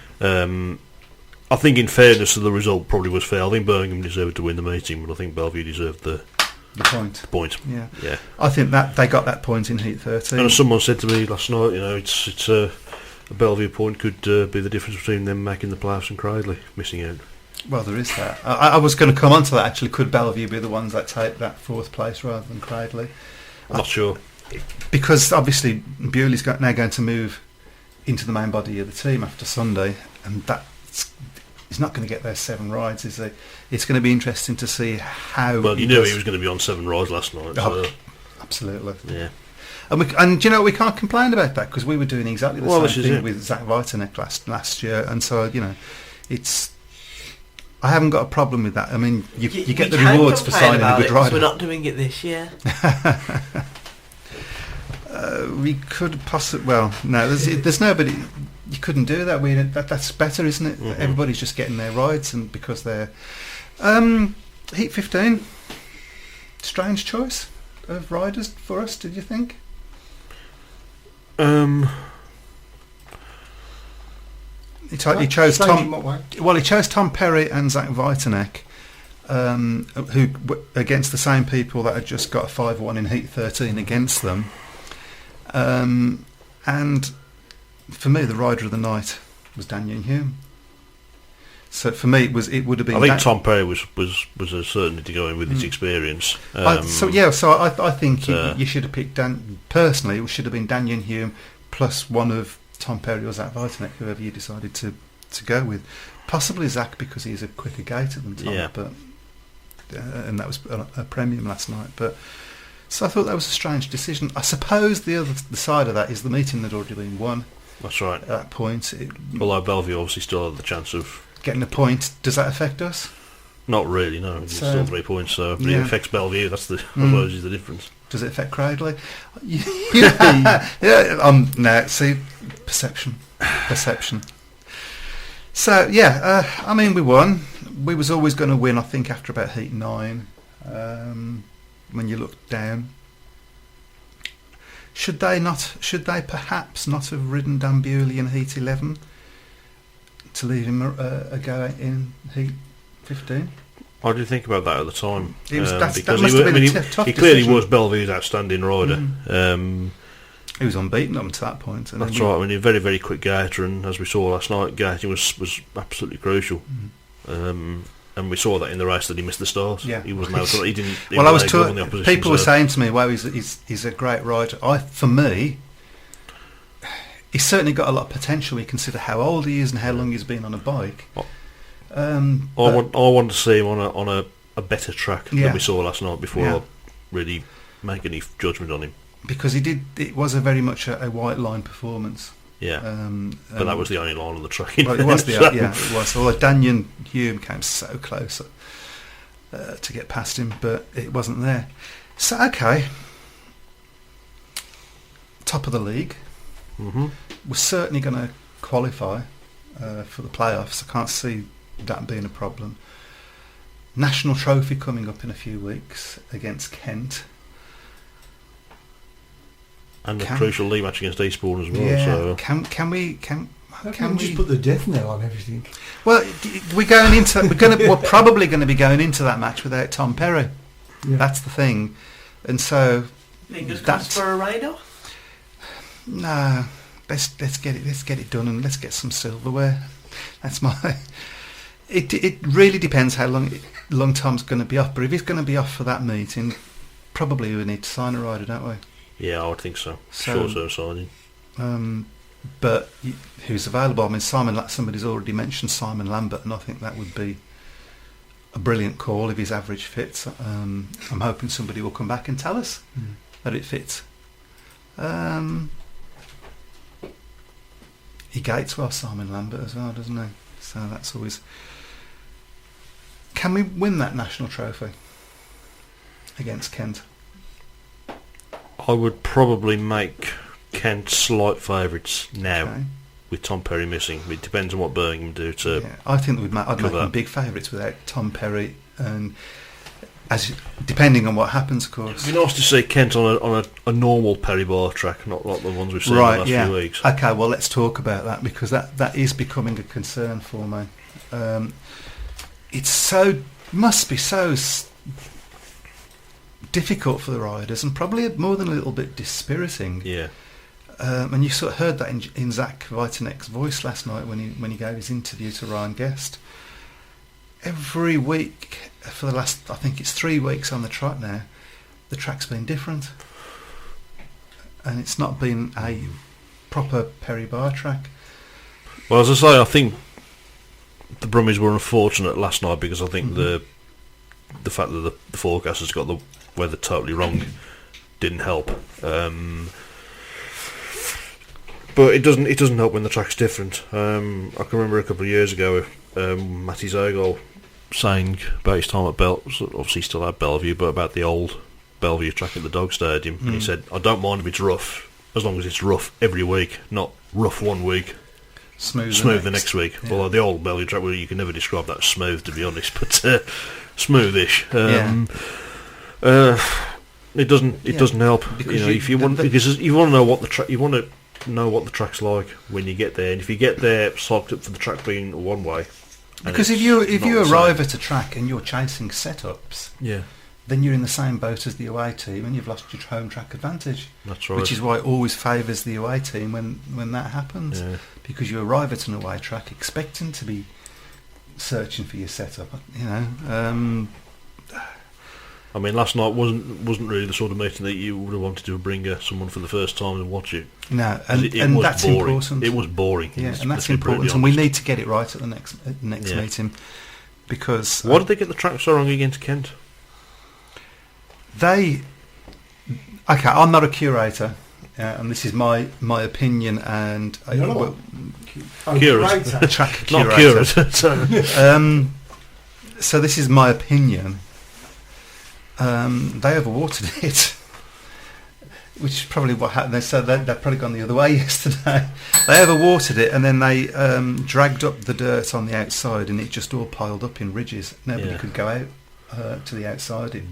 S3: I think in fairness, the result probably was fair. I think Birmingham deserved to win the meeting, but I think Bellevue deserved the point. Yeah.
S1: I think that they got that point in Heat 13.
S3: And as someone said to me last night, it's a Bellevue point could be the difference between them making the playoffs and Cradley missing out.
S1: Well, there is that. I was going to come on to that actually. Could Bellevue be the ones that take that fourth place rather than Cradley?
S3: I'm not sure.
S1: Because obviously Bewley's now going to move into the main body of the team after Sunday, and he's not going to get those 7 rides, is he? It's going to be interesting to see how.
S3: Well, you knew he was going to be on 7 rides last night. So.
S1: Absolutely.
S3: Yeah.
S1: And we can't complain about that because we were doing exactly the same thing with Zach Vitanek last year, and so it's. I haven't got a problem with that. I mean, you get the rewards for signing a good rider.
S4: We're not doing it this year.
S1: We could possibly. Well, no, there's nobody. You couldn't do that. That's better, isn't it? Mm-hmm. Everybody's just getting their rides, and because they're Heat 15. Strange choice of riders for us. Did you think? He chose Tom. Well, he chose Tom Perry and Zach Vitanek, who against the same people that had just got a 5-1 in Heat 13 against them. And for me, the rider of the night was Daniel Hume. So for me, it would have been.
S3: I think Tom Perry was a certainty to go in with his experience.
S1: I think you should have picked personally. It should have been Daniel Hume plus one of Tom Perry or Zach Vitanek, whoever you decided to go with. Possibly Zach because he's a quicker gaiter than Tom, but and that was a premium last night. But so I thought that was a strange decision. I suppose the side of that is the meeting had already been won.
S3: That's right.
S1: At that point,
S3: although Bellevue obviously still had the chance of
S1: getting a point. Does that affect us?
S3: Not really, no. It's still 3 points, so but it affects Bellevue. That's I suppose is the difference.
S1: Does it affect Cradley? Yeah. No, see, perception. So I mean, we won. We was always going to win. I think after about Heat 9, when you look down, should they perhaps not have ridden Dan Bewley in Heat 11 to leave him a go in Heat 15?
S3: What did you think about that at the time?
S1: Because that must have been a tough
S3: he clearly
S1: decision.
S3: was Bellevue's outstanding rider.
S1: He was unbeaten up to that point. And
S3: that's right. I mean, a very, very quick gaiter, and as we saw last night, gaiting was absolutely crucial. And we saw that in the race that he missed the start. Yeah. He wasn't able to. He didn't.
S1: Well, I was told. People were saying to me, "Well, he's a great rider." For me, he's certainly got a lot of potential. You consider how old he is and how long he's been on a bike.
S3: I want to see him on a better track than we saw last night before I really make any judgment on him. Because
S1: it was a very much a white line performance.
S3: Yeah, but that was the only line on the track.
S1: Well, it was it was. Although Daniel Hume came so close to get past him, but it wasn't there. So okay, top of the league. We're certainly going to qualify for the playoffs. I can't see that being a problem. National Trophy coming up in a few weeks against Kent.
S3: And the crucial league match against Eastbourne as well.
S1: Yeah.
S3: So.
S1: Can we
S2: just put the death knell on everything?
S1: Well, we're probably going to be going into that match without Tom Perry. Yeah. That's the thing, and so
S4: fingers crossed for a rider.
S1: No, let's get it done, and let's get some silverware. That's my. It really depends how long Tom's going to be off. But if he's going to be off for that meeting, probably we need to sign a rider, don't we?
S3: Yeah, I would think so.
S1: So,
S3: Short-term signing.
S1: But who's available? I mean, somebody's already mentioned Simon Lambert, and I think that would be a brilliant call if his average fits. I'm hoping somebody will come back and tell us that it fits. He gates well, Simon Lambert, as well, doesn't he? So that's always... Can we win that national trophy against Kent?
S3: I would probably make Kent slight favourites now,
S1: Okay.
S3: with Tom Perry missing. It depends on what Birmingham do to...
S1: Yeah, I think I'd make
S3: cover.
S1: them big favourites without Tom Perry, and depending on what happens, of course.
S3: It'd be nice to see Kent on a normal Perry bar track, not like the ones we've seen in the last few weeks.
S1: Okay, well, let's talk about that, because that is becoming a concern for me. Must be so difficult for the riders, and probably more than a little bit dispiriting.
S3: Yeah.
S1: And you sort of heard that in Zach Vitanek's voice last night when he gave his interview to Ryan Guest. Every week for the last, I think it's 3 weeks on the track now, the track's been different, and it's not been a proper Perry bar track.
S3: Well, as I say, I think the Brummies were unfortunate last night, because I think the fact that the forecasters got the weather totally wrong didn't help. But it doesn't help when the track's different. I can remember a couple of years ago, Matty Zogol saying about his time at obviously still at Bellevue, but about the old Bellevue track at the Dog Stadium, and he said, "I don't mind if it's rough, as long as it's rough every week, not rough one week, smooth the next week."
S1: Yeah.
S3: Although the old Bellevue track, well, you can never describe that as smooth, to be honest, but smoothish. It doesn't help.
S1: Because
S3: if you want to know what the track, you want to know what the track's like when you get there, and if you get there psyched up for the track being one way.
S1: Because if you arrive at a track and you're chasing setups, then you're in the same boat as the away team, and you've lost your home track advantage.
S3: That's right.
S1: Which is why it always favours the away team when that happens, because you arrive at an away track expecting to be searching for your setup.
S3: I mean, last night wasn't really the sort of meeting that you would have wanted to bring someone for the first time and watch it.
S1: No,
S3: and
S1: was
S3: that's
S1: boring.
S3: Important. It was boring.
S1: Yeah, and that's important, and we need to get it right at the next meeting, because
S3: why did they get the track so wrong against Kent?
S1: I'm not a curator, and this is my opinion, and
S3: curator,
S1: track curator.
S3: Not curator.
S1: So this is my opinion. They overwatered it, which is probably what happened. They've probably gone the other way yesterday. They overwatered it, and then they dragged up the dirt on the outside, and it just all piled up in ridges. Nobody could go out to the outside. It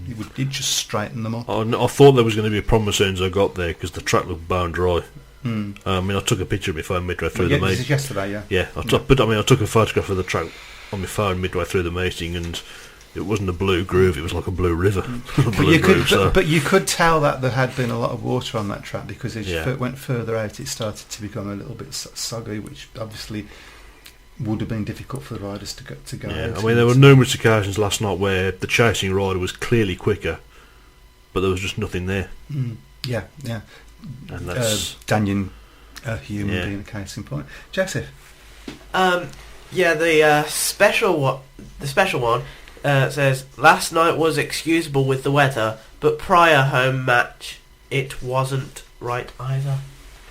S1: just straighten them up.
S3: I thought there was going to be a problem as soon as I got there, because the track looked bone dry. I mean, I took a picture of my phone midway through the meeting.
S1: This is yesterday,
S3: yeah. I took a photograph of the track on my phone midway through the meeting, and it wasn't a blue groove; it was like a blue river.
S1: But you could tell that there had been a lot of water on that track, because as you went further out, it started to become a little bit soggy, which obviously would have been difficult for the riders to go out.
S3: I mean, there were numerous occasions last night where the chasing rider was clearly quicker, but there was just nothing there.
S1: Yeah.
S3: And that's
S1: Daniel Hume being a case in point. Joseph.
S4: The special one says last night was excusable with the weather, but prior home match it wasn't right either.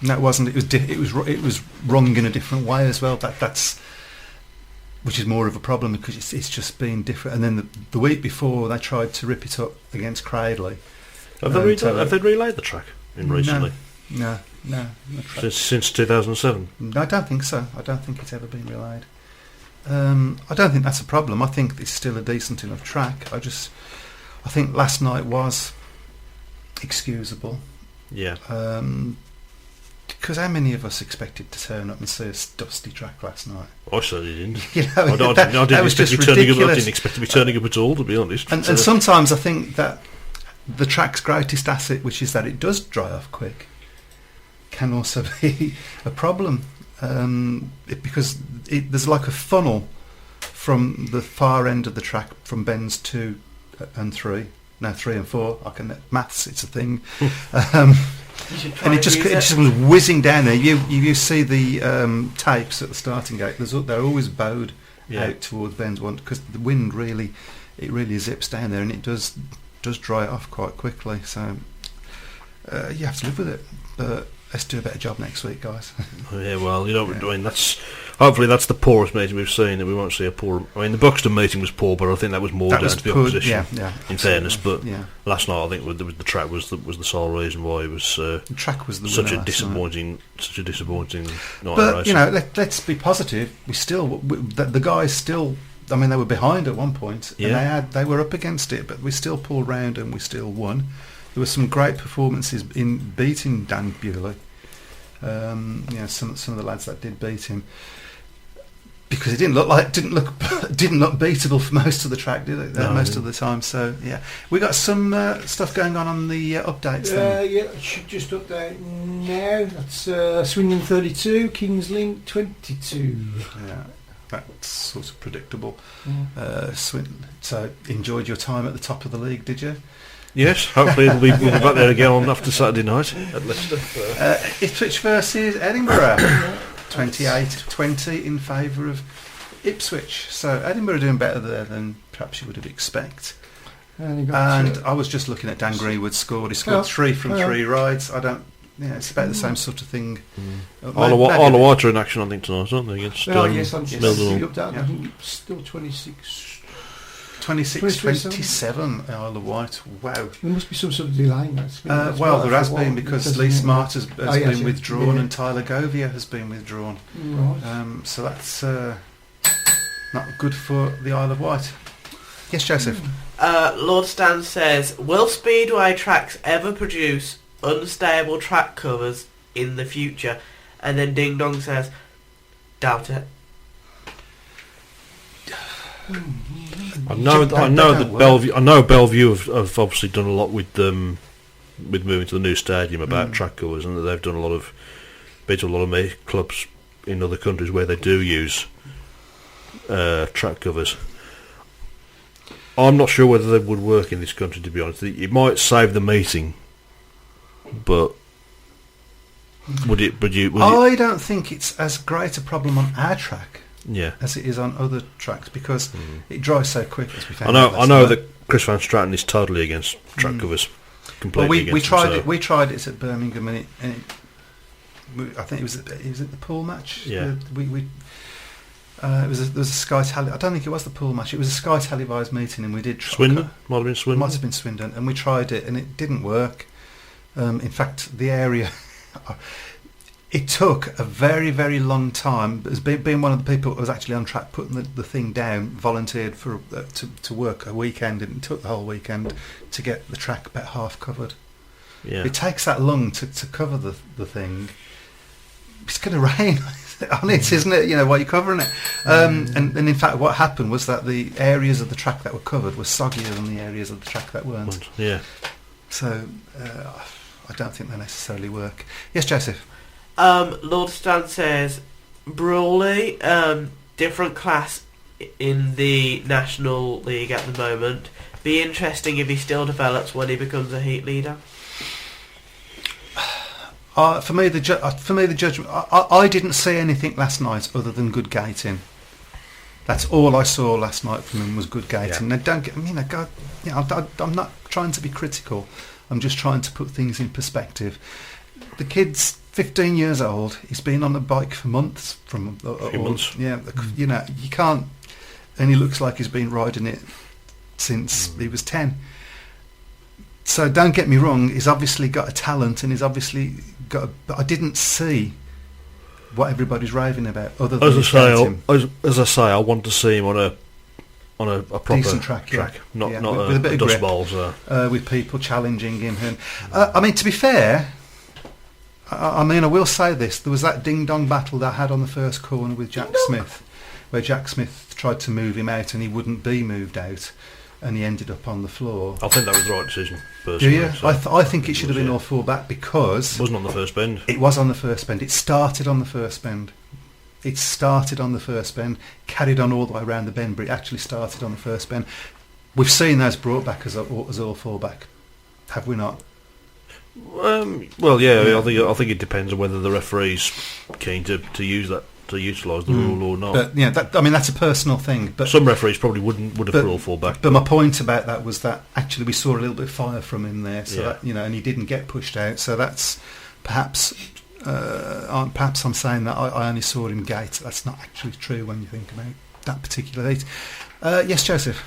S1: No, it wasn't. It was wrong in a different way as well. That's which is more of a problem, because it's just been different. And then the week before they tried to rip it up against Cradley.
S3: Have they relayed the track recently?
S1: No.
S3: Since 2007?
S1: I don't think so. I don't think it's ever been relayed. I don't think that's a problem. I think it's still a decent enough track. I think last night was excusable.
S3: Yeah.
S1: Because how many of us expected to turn up and see a dusty track last night?
S3: I certainly didn't.
S1: I
S3: didn't expect to be turning up at all, to be honest.
S1: And sometimes I think that the track's greatest asset, which is that it does dry off quick, can also be a problem because there's like a funnel from the far end of the track from bends 2 and 3. No, 3 and 4. I can maths. It's a thing, and it just was whizzing down there. You see the tapes at the starting gate. They're always bowed out towards bends 1 because the wind really zips down there, and it does dry it off quite quickly. So you have to live with it. But let's do a better job next week, guys.
S3: Yeah, well, I mean, hopefully that's the poorest meeting we've seen, and we won't see a poor. I mean, the Buxton meeting was poor, but I think that was more down to the opposition. In fairness, but last night I think the track was the sole reason why it was. The
S1: track was
S3: such a disappointing night.
S1: But let's be positive. The guys still. I mean, they were behind at one point, and they were up against it, but we still pulled round and we still won. There were some great performances in beating Dan Bewley. Some of the lads that did beat him, because it didn't look beatable for most of the track, did it? Most of the time. So we got some stuff going on the updates.
S2: It should just update now. That's Swindon 32, Kings Link 22.
S1: Yeah, that's sort of predictable. So enjoyed your time at the top of the league, did you?
S3: Yes, hopefully we'll be back there again on after Saturday night at Leicester.
S1: Ipswich versus Edinburgh, 28-20 in favour of Ipswich. So Edinburgh are doing better there than perhaps you would have expected. And I was just looking at Dan Greenwood's score. He scored 3 from 3 rides. It's about the same sort of thing.
S3: Isle of Wight are in action, I think, tonight, aren't they? Against
S2: yes, I'm
S3: Mildenhall.
S2: I think it's still 26.
S1: 26-27 Isle of Wight. Wow.
S2: There must be some sort of delay.
S1: There has been, because Lee Smart has been withdrawn and Tyler Govia has been withdrawn.
S2: Right.
S1: So that's not good for the Isle of Wight. Yes, Joseph.
S4: Lord Stan says, will Speedway tracks ever produce unstable track covers in the future? And then Ding Dong says, doubt it.
S3: I know that Bellevue have obviously done a lot with moving to the new stadium about track covers, and that they've done been to a lot of clubs in other countries where they do use track covers. I'm not sure whether they would work in this country, to be honest. It might save the meeting, but would it?
S1: I don't think it's as great a problem on our track.
S3: Yeah,
S1: as it is on other tracks, because it dries so quick. As we found
S3: I know that Chris Van Straten is totally against track covers. Completely against
S1: we tried
S3: them,
S1: it. We tried it at Birmingham, and I think it was at the pool match.
S3: Yeah,
S1: there was a Sky Tele. I don't think it was the pool match. It was a Sky televised meeting, and we did
S3: Swindon. Might have been Swindon.
S1: Might have been Swindon, and we tried it, and it didn't work. In fact, the area. It took a very, very long time. As being one of the people that was actually on track putting the thing down, volunteered for to work a weekend, and it took the whole weekend to get the track about half covered.
S3: Yeah.
S1: It takes that long to cover the thing. It's going to rain on it, isn't it? While you're covering it. And in fact, what happened was that the areas of the track that were covered were soggier than the areas of the track that weren't.
S3: Yeah.
S1: So I don't think they necessarily work. Yes, Joseph.
S4: Lord Stan says, Brawley, different class in the National League at the moment. Be interesting if he still develops when he becomes a heat leader.
S1: For me, the judgment. I didn't see anything last night other than good gating. That's all I saw last night from him was good gating. Now, don't get me. I'm not trying to be critical. I'm just trying to put things in perspective. The kid's 15 years old. He's been on the bike for months.
S3: Months.
S1: Yeah, you can't. And he looks like he's been riding it since he was 10. So don't get me wrong. He's obviously got a talent, and he's obviously got. But I didn't see what everybody's raving about. Other than
S3: as I say, I want to see him on a proper
S1: decent track,
S3: not
S1: with a bit of
S3: dust
S1: grip,
S3: balls
S1: with people challenging him. I mean, to be fair. I will say this. There was that ding-dong battle that I had on the first corner with Jack Smith, where Jack Smith tried to move him out and he wouldn't be moved out. and he ended up on the floor.
S3: I think that was the right decision,
S1: Do
S3: personally.
S1: you?
S3: So
S1: I think it should have been
S3: yeah.
S1: all four back because
S3: It wasn't on the first bend.
S1: it was on the first bend. It started on the first bend. It started on the first bend, carried on all the way around the bend, but it actually started on the first bend. We've seen those brought back as all four back, have we not?
S3: Well, yeah, I think it depends on whether the referee's keen to use that to utilise the rule or not.
S1: But yeah, that's a personal thing. But
S3: some referees probably would have put all four back.
S1: But my point about that was that actually we saw a little bit of fire from him there, so
S3: Yeah.
S1: that, and he didn't get pushed out. So that's perhaps I'm saying that I only saw him gate. That's not actually true when you think about that particular heat. Yes, Joseph.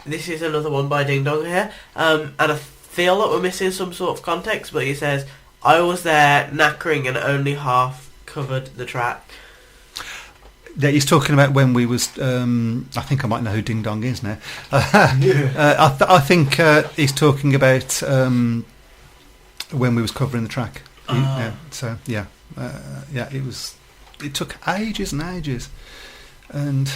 S4: This is another one by Ding Dong here, and I feel that we're missing some sort of context, but he says, I was there knackering and only half covered the track.
S1: Yeah, he's talking about when we was. I think I might know who Ding Dong is now. I think he's talking about when we was covering the track. Yeah, so yeah, it took ages and ages, and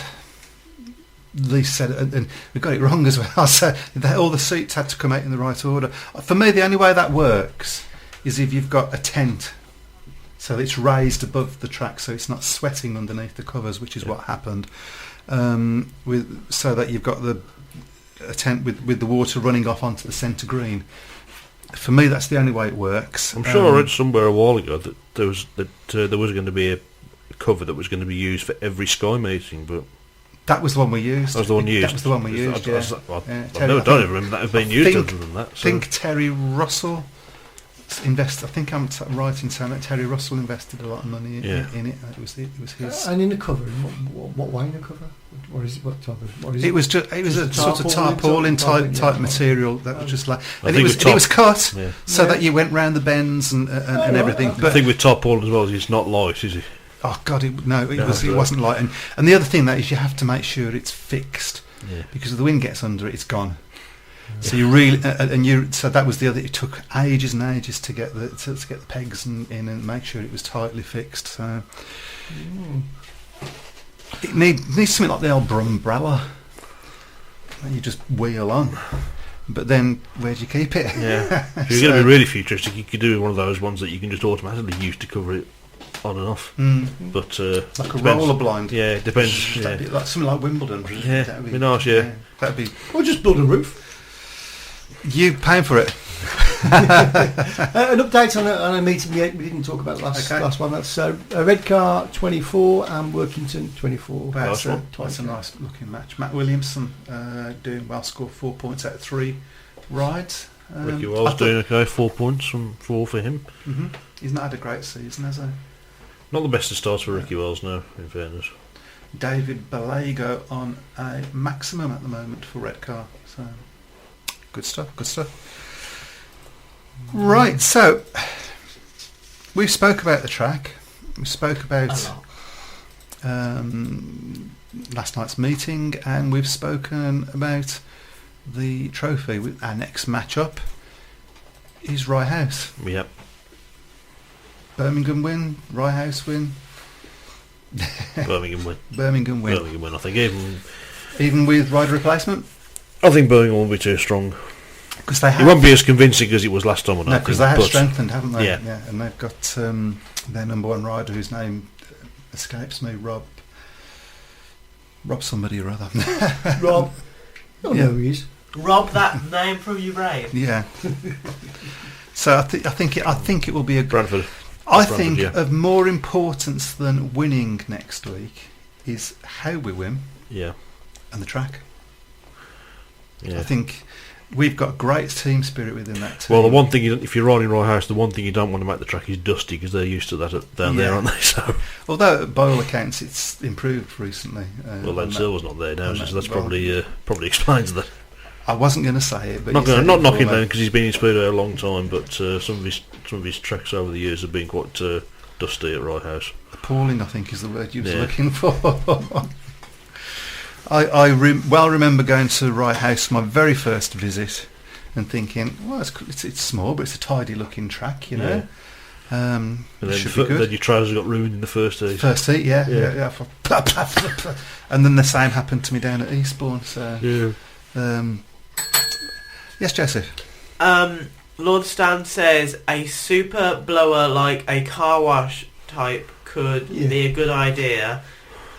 S1: Lee said, and we got it wrong as well. So all the seats had to come out in the right order. For me, the only way that works is if you've got a tent, so it's raised above the track, so it's not sweating underneath the covers, which is what happened. So that you've got a tent with the water running off onto the centre green. For me, that's the only way it works.
S3: I'm sure I read somewhere a while ago that there was going to be a cover that was going to be used for every Sky meeting, but
S1: that was the one we used.
S3: That was the one used.
S1: That was the one we used.
S3: I
S1: Terry,
S3: don't even remember that have been used other than that.
S1: I think Terry Russell invested. I think I'm right in saying that Terry Russell invested a lot of money in it. It was his.
S2: And in the cover, what way in the cover? What is it? What type of? What is
S1: it was just. It was a sort of tarpaulin type material that was just like. And it was cut so that you went round the bends and everything.
S3: But the thing with tarpaulin as well is it's not light, is it?
S1: Oh God! It wasn't light. And the other thing that is you have to make sure it's fixed because if the wind gets under it, it's gone. So you really so that was the other. It took ages and ages to get the pegs in and make sure it was tightly fixed. So it needs something like the old umbrella that you just wheel on. But then where do you keep it?
S3: Yeah, if you're going to be really futuristic, you could do one of those ones that you can just automatically use to cover it on and off. But
S1: like a roller blind.
S3: Yeah, it depends.
S1: That'd be like something like Wimbledon.
S3: Yeah, that'd be nice. Yeah,
S1: that'd be.
S2: Or just build a roof.
S1: You paying for it?
S2: An update on a meeting we didn't talk about last one. That's Redcar 24 and Workington 24.
S1: That's a nice looking match. Matt Williamson doing well, scored 4 points out of 3 rides.
S3: Ricky Wells doing okay, 4 points from 4 for him.
S1: Mm-hmm. He's not had a great season, has he?
S3: Not the best of starts for Ricky Wells, no, in fairness.
S1: David Balago on a maximum at the moment for Redcar. So good stuff. Right, so we've spoke about the track. We spoke about last night's meeting, and we've spoken about the trophy. Our next match-up is Rye House.
S3: Yep.
S1: Birmingham win, Rye House win.
S3: Birmingham win.
S1: Birmingham win.
S3: Birmingham win. I think
S1: even with rider replacement.
S3: I think Birmingham will be too strong.
S1: Because they
S3: it won't be as convincing as it was last time.
S1: No, because they have strengthened, haven't they?
S3: Yeah.
S1: And they've got their number one rider, whose name escapes me, Rob somebody or other.
S2: Rob. I know who he is.
S4: Rob that name from your brain.
S1: Yeah. So I think it will be a
S3: Bradford.
S1: I think of more importance than winning next week is how we win.
S3: Yeah.
S1: And the track.
S3: Yeah.
S1: I think we've got great team spirit within that team.
S3: Well, the one thing, if you're riding Rye House, the one thing you don't want to make the track is dusty, because they're used to that down there, aren't they? So,
S1: although by all accounts it's improved recently.
S3: Well, Len Silver's not there now, so that's probably explains that.
S1: I wasn't going to say it, but
S3: not knocking Len because he's been in Speedway a long time, but some of his tracks over the years have been quite dusty at Rye House.
S1: Appalling, I think, is the word you was looking for. I remember going to Rye House my very first visit and thinking, well, it's small, but it's a tidy looking track, you know.
S3: And then,
S1: should be good.
S3: Then your trousers got ruined in the first heat.
S1: Yeah. And then the same happened to me down at Eastbourne. So Yes, Joseph.
S4: Lord Stan says a super blower like a car wash type could be a good idea.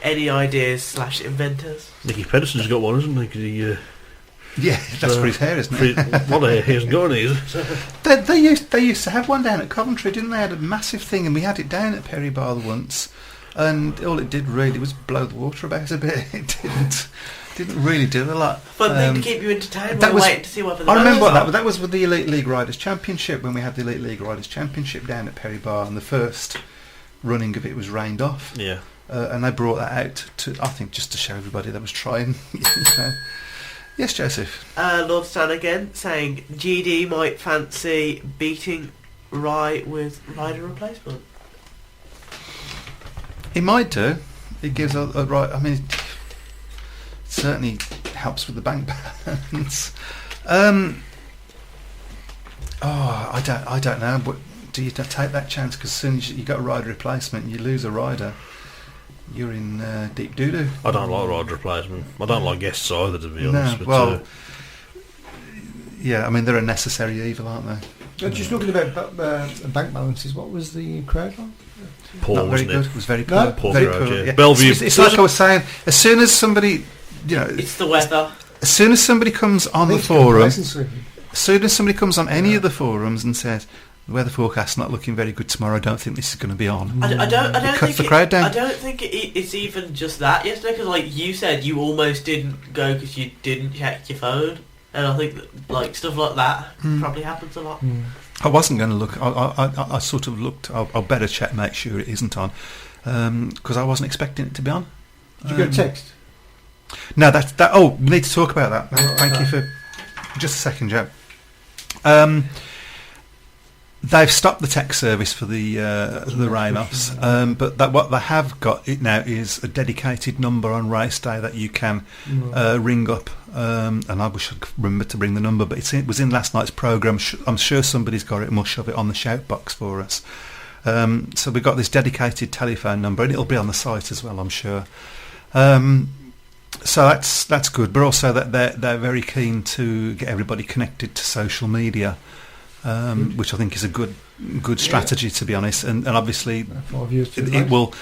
S4: Any ideas / inventors?
S3: Nicky Pedersen's got one, hasn't he? 'Cause he
S1: Yeah, that's for his hair, isn't it?
S3: What hair? He hasn't got any, is it?
S1: They used to have one down at Coventry, didn't they? Had a massive thing, and we had it down at Perry Bar once, and all it did really was blow the water about a bit. It didn't really do a lot.
S4: Fun thing to keep you entertained while waiting to see what the
S1: I remember
S4: are.
S1: that was with the Elite League Riders Championship, when we had the Elite League Riders Championship down at Perry Bar, and the first running of it was rained off.
S3: Yeah.
S1: And they brought that out to, I think, just to show everybody they was trying. Yes, Joseph.
S4: Lord Stan again saying GD might fancy beating Rye with rider replacement.
S1: He might do. It gives a right. I mean, it certainly helps with the bank balance. I don't know. But do you take that chance? Because as soon as you got a rider replacement, and you lose a rider, you're in deep doo doo.
S3: I don't like rider replacement. I don't like guests either, to be honest.
S1: No,
S3: but,
S1: well, yeah. I mean, they're a necessary evil, aren't they?
S2: Just looking about bank balances, what was the crowd like?
S3: poor,
S1: Not very
S3: wasn't
S1: good.
S3: it?
S1: It was very
S2: No?
S1: poor.
S3: Poor
S1: Very
S3: crowd,
S1: poor.
S3: yeah.
S1: Yeah.
S3: Bellevue-
S1: It's like I was saying. As soon as somebody,
S4: It's the weather.
S1: as soon as somebody comes on the
S2: I think
S1: forum,
S2: complacency.
S1: as soon as somebody comes on any of the forums and says the weather forecast's not looking very good tomorrow, I don't think this is going to be on.
S4: I don't
S1: It cuts
S4: think
S1: the crowd down.
S4: I don't think it's even just that yesterday, because like you said, you almost didn't go because you didn't check your phone, and I think that, like stuff like that probably happens a lot.
S1: I wasn't going to look. I sort of looked. I'll better check, make sure it isn't on, because I wasn't expecting it to be on.
S2: Did you get a text?
S1: No, that. Oh, we need to talk about that.
S2: Oh,
S1: Thank
S2: okay.
S1: you for just a second, Joe. They've stopped the tech service for the rain-offs, but what they have got it now is a dedicated number on race day that you can ring up, and I wish I'd remember to bring the number, but it was in last night's programme. I'm sure somebody's got it, and we'll shove it on the shout box for us. So we've got this dedicated telephone number, and it'll be on the site as well, I'm sure. So that's good, but also that they're very keen to get everybody connected to social media, which I think is a good strategy, to be honest. And obviously
S2: 5 years too
S1: it
S2: late.
S1: will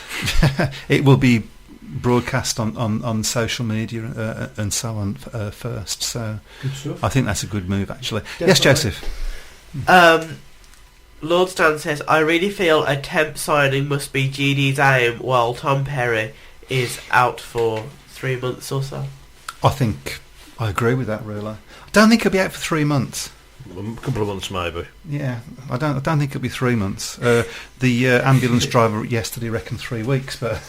S1: it will be broadcast on social media and so on first. So
S2: Good stuff.
S1: I think that's a good move, actually.
S2: Definitely.
S1: Yes, Joseph.
S4: Lord Stan says, I really feel a temp signing must be GD's aim while Tom Perry is out for 3 months or so.
S1: I think I agree with that, really. I don't think he'll be out for 3 months.
S3: A couple of months maybe.
S1: Yeah, I don't think it'll be 3 months. The ambulance driver yesterday reckoned 3 weeks, but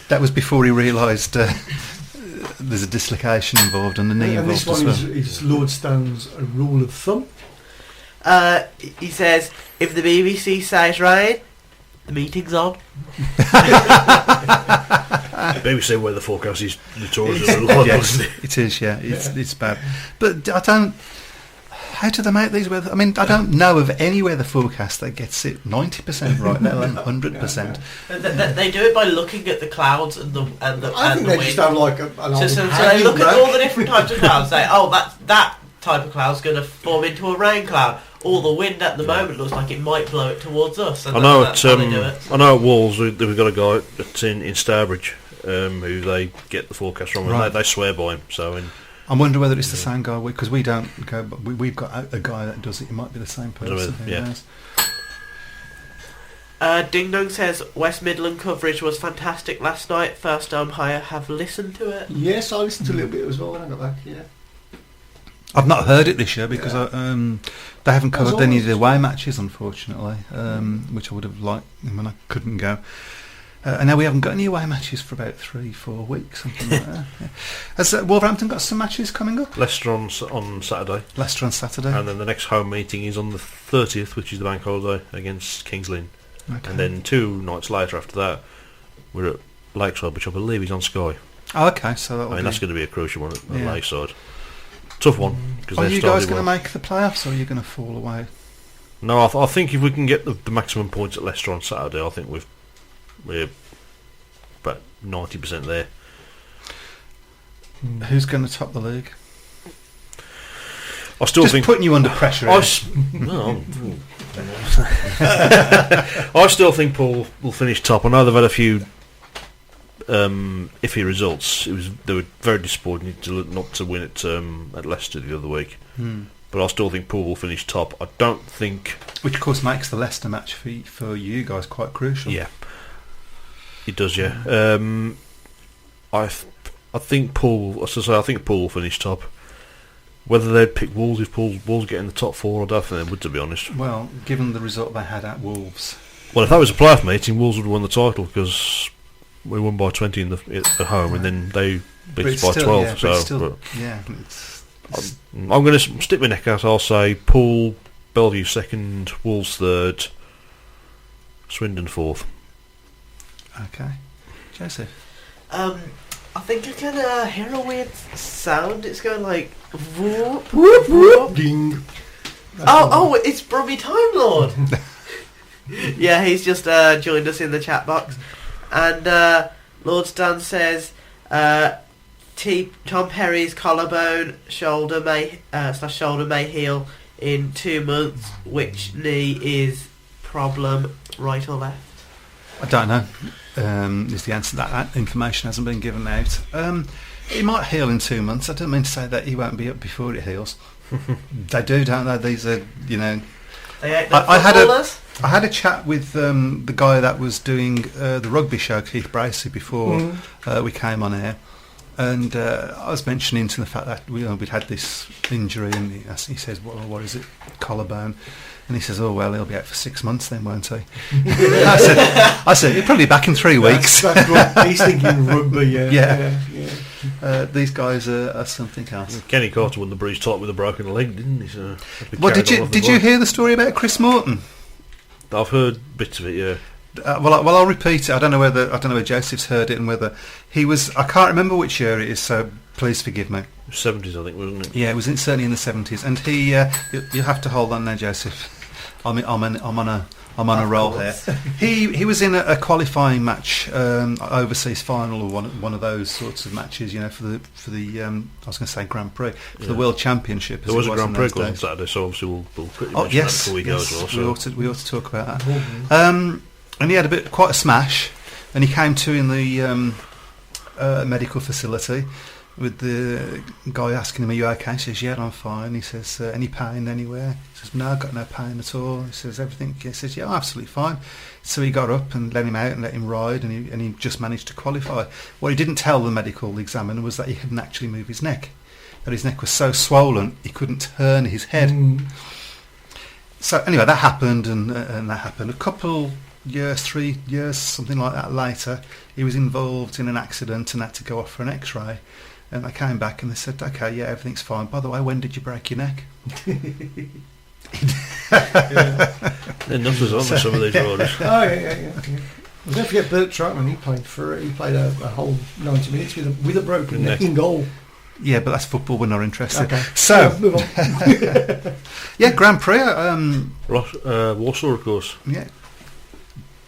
S1: that was before he realised there's a dislocation involved and the knee
S2: And
S1: involved
S2: this
S1: as
S2: one
S1: well.
S2: is Lord Stan's rule of thumb.
S4: He says, if the BBC says rain, the meeting's on.
S3: BBC weather forecast is notorious as a
S1: Yes, it is. Yeah, it's bad. But I don't. How do they make these weather? I mean, I don't know of any weather forecast that gets it 90% right, let alone 100%.
S4: They do it by looking at the clouds and the
S2: I think they
S4: wind.
S2: just have like an old
S4: So they
S2: hanging
S4: look at
S2: rack.
S4: all the different types of clouds, say, oh, that type of cloud's going to form into a rain cloud. All the wind at the moment looks like it might blow it towards us. And
S3: I know
S4: that's how they do it.
S3: I know at Wolves we've got a guy that's in Stourbridge who they get the forecast from, and
S1: Right.
S3: they swear by him. So
S1: I wonder whether it's the same guy, because we don't go, but we've got a guy that does it. It might be the same person. Who
S3: yeah.
S1: knows?
S4: Ding Dong says West Midland coverage was fantastic last night. First time hire have listened to it.
S2: Yes, I listened to a little bit as well when I got back. Yeah.
S1: I've not heard it this year because they haven't
S2: As
S1: covered any of
S2: always.
S1: the away matches, unfortunately, which I would have liked when I couldn't go. And now we haven't got any away matches for about 3-4 weeks, something like that. Yeah. Has Wolverhampton got some matches coming up?
S3: Leicester on Saturday,
S1: Leicester on Saturday.
S3: and then the next home meeting is on the 30th, which is the bank holiday, against Kings Lynn.
S1: Okay.
S3: And then 2 nights later after that, we're at Lakeside, which I believe is on Sky.
S1: Oh, okay, so that'll
S3: I mean,
S1: be...
S3: that's going to be a crucial one at
S1: Yeah.
S3: Lakeside. Tough one. Because
S1: Are
S3: they've
S1: you guys
S3: started
S1: going to
S3: well.
S1: make the playoffs, or are you going to fall away?
S3: No, I think if we can get the maximum points at Leicester on Saturday, I think we're about 90% there.
S1: Who's going to top the league?
S3: I still
S1: Just
S3: think
S1: putting you under pressure.
S3: I still think Paul will finish top. I know they've had a few iffy results. They were very disappointing not to win at Leicester the other week. But I still think Paul will finish top. I don't think,
S1: which of course makes the Leicester match for you guys quite crucial.
S3: Yeah, it does. Yeah, I think Paul. As I say, I think Paul will finish top. Whether they'd pick Wolves if Wolves get in the top 4, I don't think they would, to be honest.
S1: Well, given the result they had at Wolves.
S3: Well, if that was a playoff meeting, Wolves would have won the title because we won by 20 at home, and then they beat us by 12. I'm going to stick my neck out. I'll say Poole, Bellevue second, Wolves third, Swindon fourth.
S1: Okay, Joseph.
S4: I think I can hear a weird sound. It's going like whoop whoop whoop.
S2: Ding.
S4: Oh, it's Brummy Time Lord. Yeah, he's just joined us in the chat box, and Lord Stan says Tom Perry's collarbone shoulder may heal in 2 months. Which knee is problem, right or left?
S1: I don't know. Is the answer. That information hasn't been given out. It might heal in 2 months. I don't mean to say that he won't be up before it heals. They do, don't they? These are, I had a chat with the guy that was doing the rugby show, Keith Bracey, before we came on air, and I was mentioning to the fact that we'd had this injury, and he says, "Well, what is it? Collarbone." And he says, "Oh well, he'll be out for 6 months then, won't he?" I said, "He'll probably be back in 3 weeks."
S2: That's what he's thinking. Rugby, yeah.
S1: These guys are something else.
S3: Kenny Carter won the Breeze title with a broken leg, didn't he? So
S1: well, did you hear the story about Chris Morton?
S3: I've heard bits of it. Yeah.
S1: Well, I'll repeat it. I don't know whether Joseph's heard it and whether he was. I can't remember which year it is, so please forgive me.
S3: 70s, I think, wasn't it?
S1: Yeah, it was certainly in the 70s. And he, you have to hold on there, Joseph. I'm on a roll here. He was in a qualifying match, overseas final, or one of those sorts of matches, for the I was going to say Grand Prix, for the World Championship.
S3: There was a Grand Prix on Saturday, so obviously we'll quickly mention that before we go as well. So.
S1: We ought to talk about that. And he had quite a smash, and he came to in the medical facility with the guy asking him, "Are you okay?" He says, "Yeah, I'm fine." He says, "Any pain anywhere?" He says, "No, I've got no pain at all." He says, "Everything?" He says, "Yeah, absolutely fine." So he got up and let him out and let him ride, and he just managed to qualify. What he didn't tell the medical examiner was that he hadn't actually moved his neck, that his neck was so swollen he couldn't turn his head. So anyway, that happened, and that happened. A couple years, 3 years, something like that later, he was involved in an accident and had to go off for an X-ray. And they came back and they said, "Okay, yeah, everything's fine. By the way, when did you break your neck?"
S3: Enough was on with some of these riders.
S2: Oh yeah. Well, don't forget Bert Trautmann. He played a whole 90 minutes with a broken neck in goal.
S1: Yeah, but that's football. We're not interested.
S2: Okay.
S1: So,
S2: move on.
S1: Yeah, Grand Prix.
S3: Warsaw, of course.
S1: Yeah.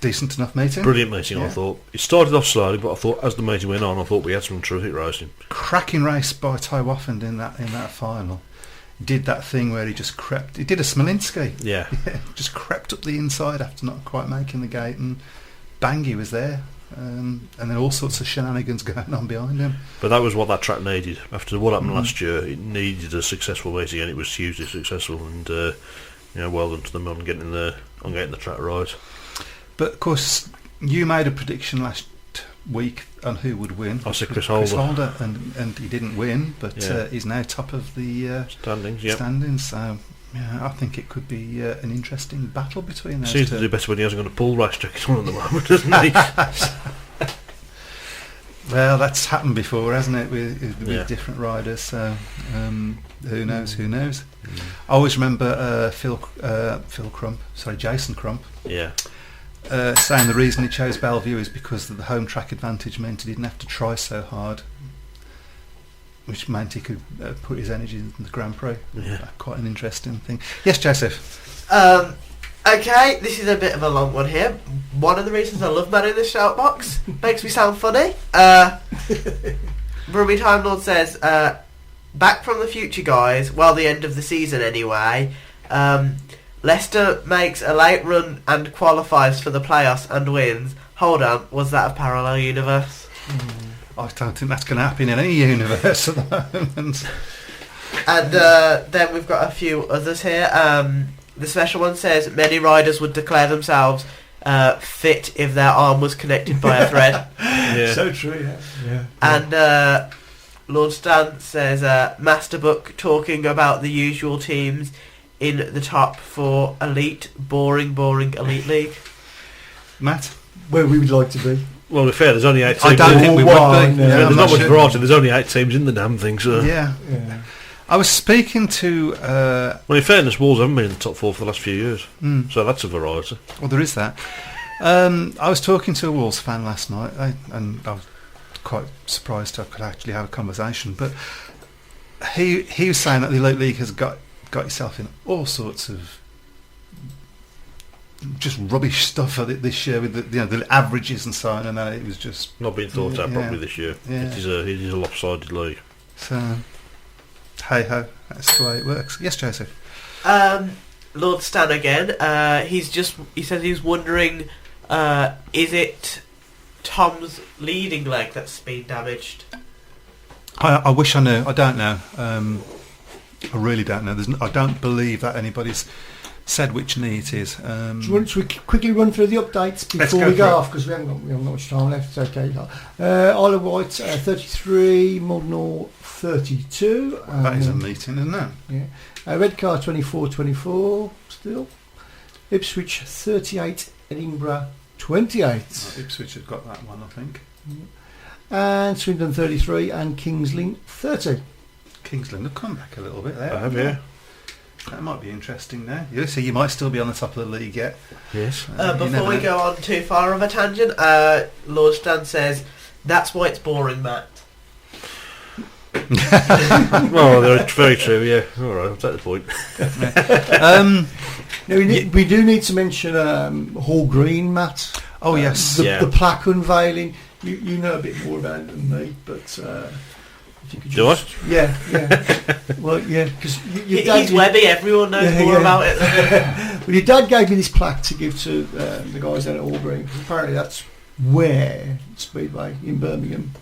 S1: Decent enough meeting.
S3: Brilliant meeting, I thought. It started off slowly, but I thought as the meeting went on, I thought we had some terrific racing.
S1: Cracking race by Ty Waffend in that final. Did that thing where he just crept. He did a Smolinski.
S3: Yeah.
S1: Just crept up the inside after not quite making the gate, and bang, he was there. And then all sorts of shenanigans going on behind him.
S3: But that was what that track needed. After what happened last year, it needed a successful meeting, and it was hugely successful. And well done to them on getting the track right.
S1: But of course, you made a prediction last week on who would win.
S3: I said Chris Holder,
S1: and he didn't win, but he's now top of the
S3: standings. Yep.
S1: Standings. So I think it could be an interesting battle between those
S3: Seems
S1: two.
S3: to do better when he hasn't got a pool race jacket on at the moment, doesn't he?
S1: Well, that's happened before, hasn't it, with different riders? So who knows? Who knows? I always remember Jason Crump.
S3: Yeah.
S1: Saying the reason he chose Bellevue is because the home track advantage meant he didn't have to try so hard, which meant he could put his energy into the Grand Prix.
S3: Yeah.
S1: Quite an interesting thing. Yes, Joseph.
S4: Okay, this is a bit of a long one here. One of the reasons I love man in the shout box makes me sound funny. Brummy Time Lord says Back from the future, guys. Well, the end of the season anyway. Leicester makes a late run and qualifies for the playoffs and wins. Hold on, was that a parallel universe?
S1: I don't think that's going to happen in any universe at the moment.
S4: And then we've got a few others here. The special one says many riders would declare themselves fit if their arm was connected by a thread.
S3: Yeah.
S2: So true, yeah.
S4: And Lord Stan says Master Book talking about the usual teams in the top 4 elite, boring elite league.
S1: Matt?
S2: Where we would like to be.
S3: Well, to be fair, there's only 8 teams.
S1: I don't think we would be.
S2: No.
S3: There's
S1: I'm
S3: not much
S1: sure.
S3: variety. There's only 8 teams in the damn thing. So
S1: Yeah.
S2: Yeah.
S1: I was speaking to...
S3: well, in fairness, Wolves haven't been in the top 4 for the last few years. So that's a variety.
S1: well, there is that. I was talking to a Wolves fan last night, and I was quite surprised I could actually have a conversation. But he was saying that the Elite League has got itself in all sorts of just rubbish stuff this year with the averages and so on, and it was just
S3: Not being thought out properly this year.
S1: Yeah.
S3: It is a lopsided league.
S1: so. Hey ho, that's the way it works. Yes, Joseph.
S4: Lord Stan again. He says he's wondering, is it Tom's leading leg that's been damaged?
S1: I wish I knew. I don't know. I really don't know. I don't believe that anybody's said which knee it is.
S2: Should we quickly run through the updates
S1: Let's
S2: before
S1: go
S2: we go
S1: for it.
S2: off, because we haven't got much time left. It's okay. Isle of Wight 33, Muldenall 32.
S1: That is a meeting, isn't it?
S2: Yeah. Redcar 24 still. Ipswich 38, Edinburgh 28.
S1: Ipswich have got that one, I think.
S2: And Swindon 33 and Kings Lynn 30.
S1: Kingsland have come back a little bit there.
S3: I have, yeah.
S1: That might be interesting now. Yeah, so you might still be on the top of the league yet.
S3: Yes.
S1: You
S4: Before
S1: never
S4: we
S1: know.
S4: go on too far of a tangent, Lord Stan says, that's why it's boring, Matt.
S3: Well, they're very true, yeah. All right, I'll take the point.
S2: Now we do need to mention Hall Green, Matt.
S1: Oh yes.
S2: The plaque unveiling. You know a bit more about it than me, but if you could
S3: Do I?
S2: just... Yeah. Well, yeah, because
S4: He's Webby, everyone knows more about it than him.
S2: Well, your dad gave me this plaque to give to the guys down at Hall Green. Apparently that's where Speedway in Birmingham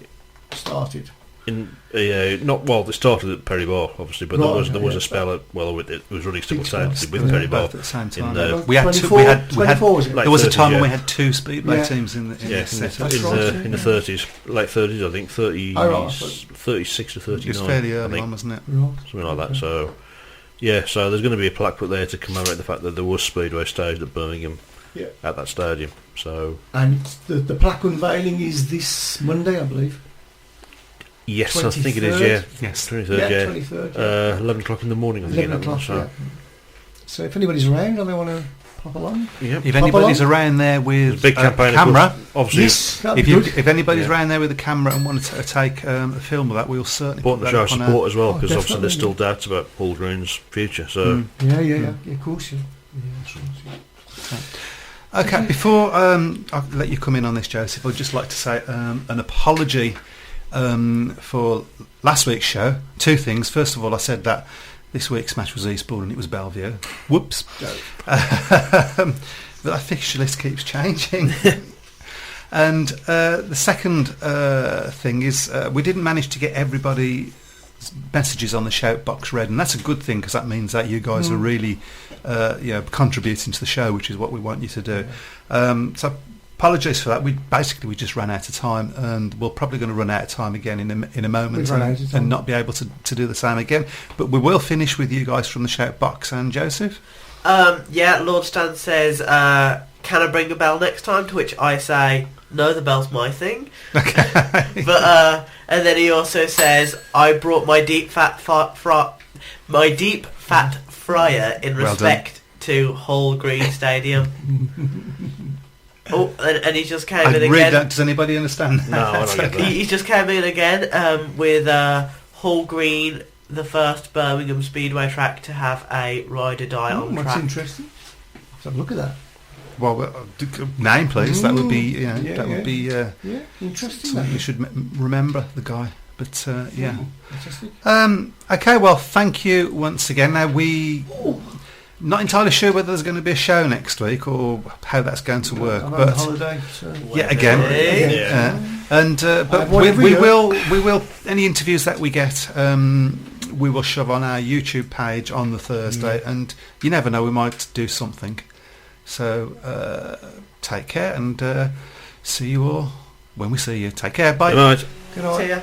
S2: started.
S3: It started at Perry Bar, obviously, but there was a spell at it was running simultaneously with Perry Bar
S1: Both at the same time.
S3: in
S1: We had
S2: 24, was it?
S3: Late
S1: there was a
S3: 30s,
S1: time when
S3: yeah.
S1: we had 2 Speedway
S2: Yeah.
S1: teams in the
S3: Yes,
S1: set.
S2: That's right,
S3: in the 30s, late 30s, I think, 36 to 39.
S1: It was fairly
S3: I
S1: early
S3: think,
S1: on, wasn't it?
S2: Right.
S3: something like that. So, so there's going to be a plaque put there to commemorate the fact that there was Speedway staged at Birmingham at that stadium. So,
S2: And the plaque unveiling is this Monday, I believe.
S3: yes, I think it is.
S2: 23rd?
S3: Yeah,
S1: Yes.
S3: 23rd. Yeah,
S2: 23rd.
S3: 11 o'clock in the morning. I think
S2: 11 o'clock,
S3: so.
S2: yeah. So if anybody's around and they want to pop along,
S3: Yep.
S1: If
S2: Pop
S1: anybody's
S2: along.
S1: around there with
S3: Big
S1: a
S3: campaign,
S1: camera,
S3: obviously.
S2: yes, that'd be good.
S1: if anybody's
S3: Yeah.
S1: around there with a camera and want to take a film of that, we'll certainly
S3: Important
S1: put
S3: to show
S1: that up on
S3: support as well,
S2: Oh,
S3: because obviously there's still
S2: definitely.
S3: doubts about Hall Green's future. So,
S2: Yeah, of course, yeah. Sure.
S1: Okay, before I let you come in on this, Joseph, I'd just like to say an apology for last week's show. 2 things. First of all, I said that this week's match was Eastbourne and it was Bellevue. Whoops. But that fixture list keeps changing. And the second thing is we didn't manage to get everybody's messages on the shout box read, and that's a good thing because that means that you guys are really contributing to the show, which is what we want you to do. So apologies for that. We just ran out of time, and we're probably going to run out of time again in a moment
S2: We've run out of time.
S1: and not be able to do the same again. But we will finish with you guys from the shout box. And Joseph?
S4: Lord Stan says, can I bring a bell next time? To which I say, no, the bell's my thing.
S1: Okay.
S4: But and then he also says, I brought my deep fat fryer in
S1: Well
S4: respect to Hall Green Stadium. And he just came
S1: I
S4: in
S1: really
S4: again.
S1: don't. Does anybody understand that?
S3: No, I don't get that.
S4: He just came in again with Hall Green, the first Birmingham Speedway track to have a ride or die on
S2: That's
S4: track.
S2: interesting. Let's have a look at that.
S1: Well, name, please. That would be,
S2: Yeah,
S1: would be
S2: Yeah, interesting.
S1: something you should remember. The guy. But yeah.
S2: Fantastic.
S1: Okay, well, thank you once again. Now not entirely sure whether there's going to be a show next week or how that's going to work.
S2: I'm
S1: but
S2: on holiday, so
S1: again, but we will any interviews that we get, we will shove on our YouTube page on the Thursday, and you never know, we might do something. So take care, and see you all when we see you. Take care. Bye.
S3: Good night.
S2: Good night.
S4: See ya.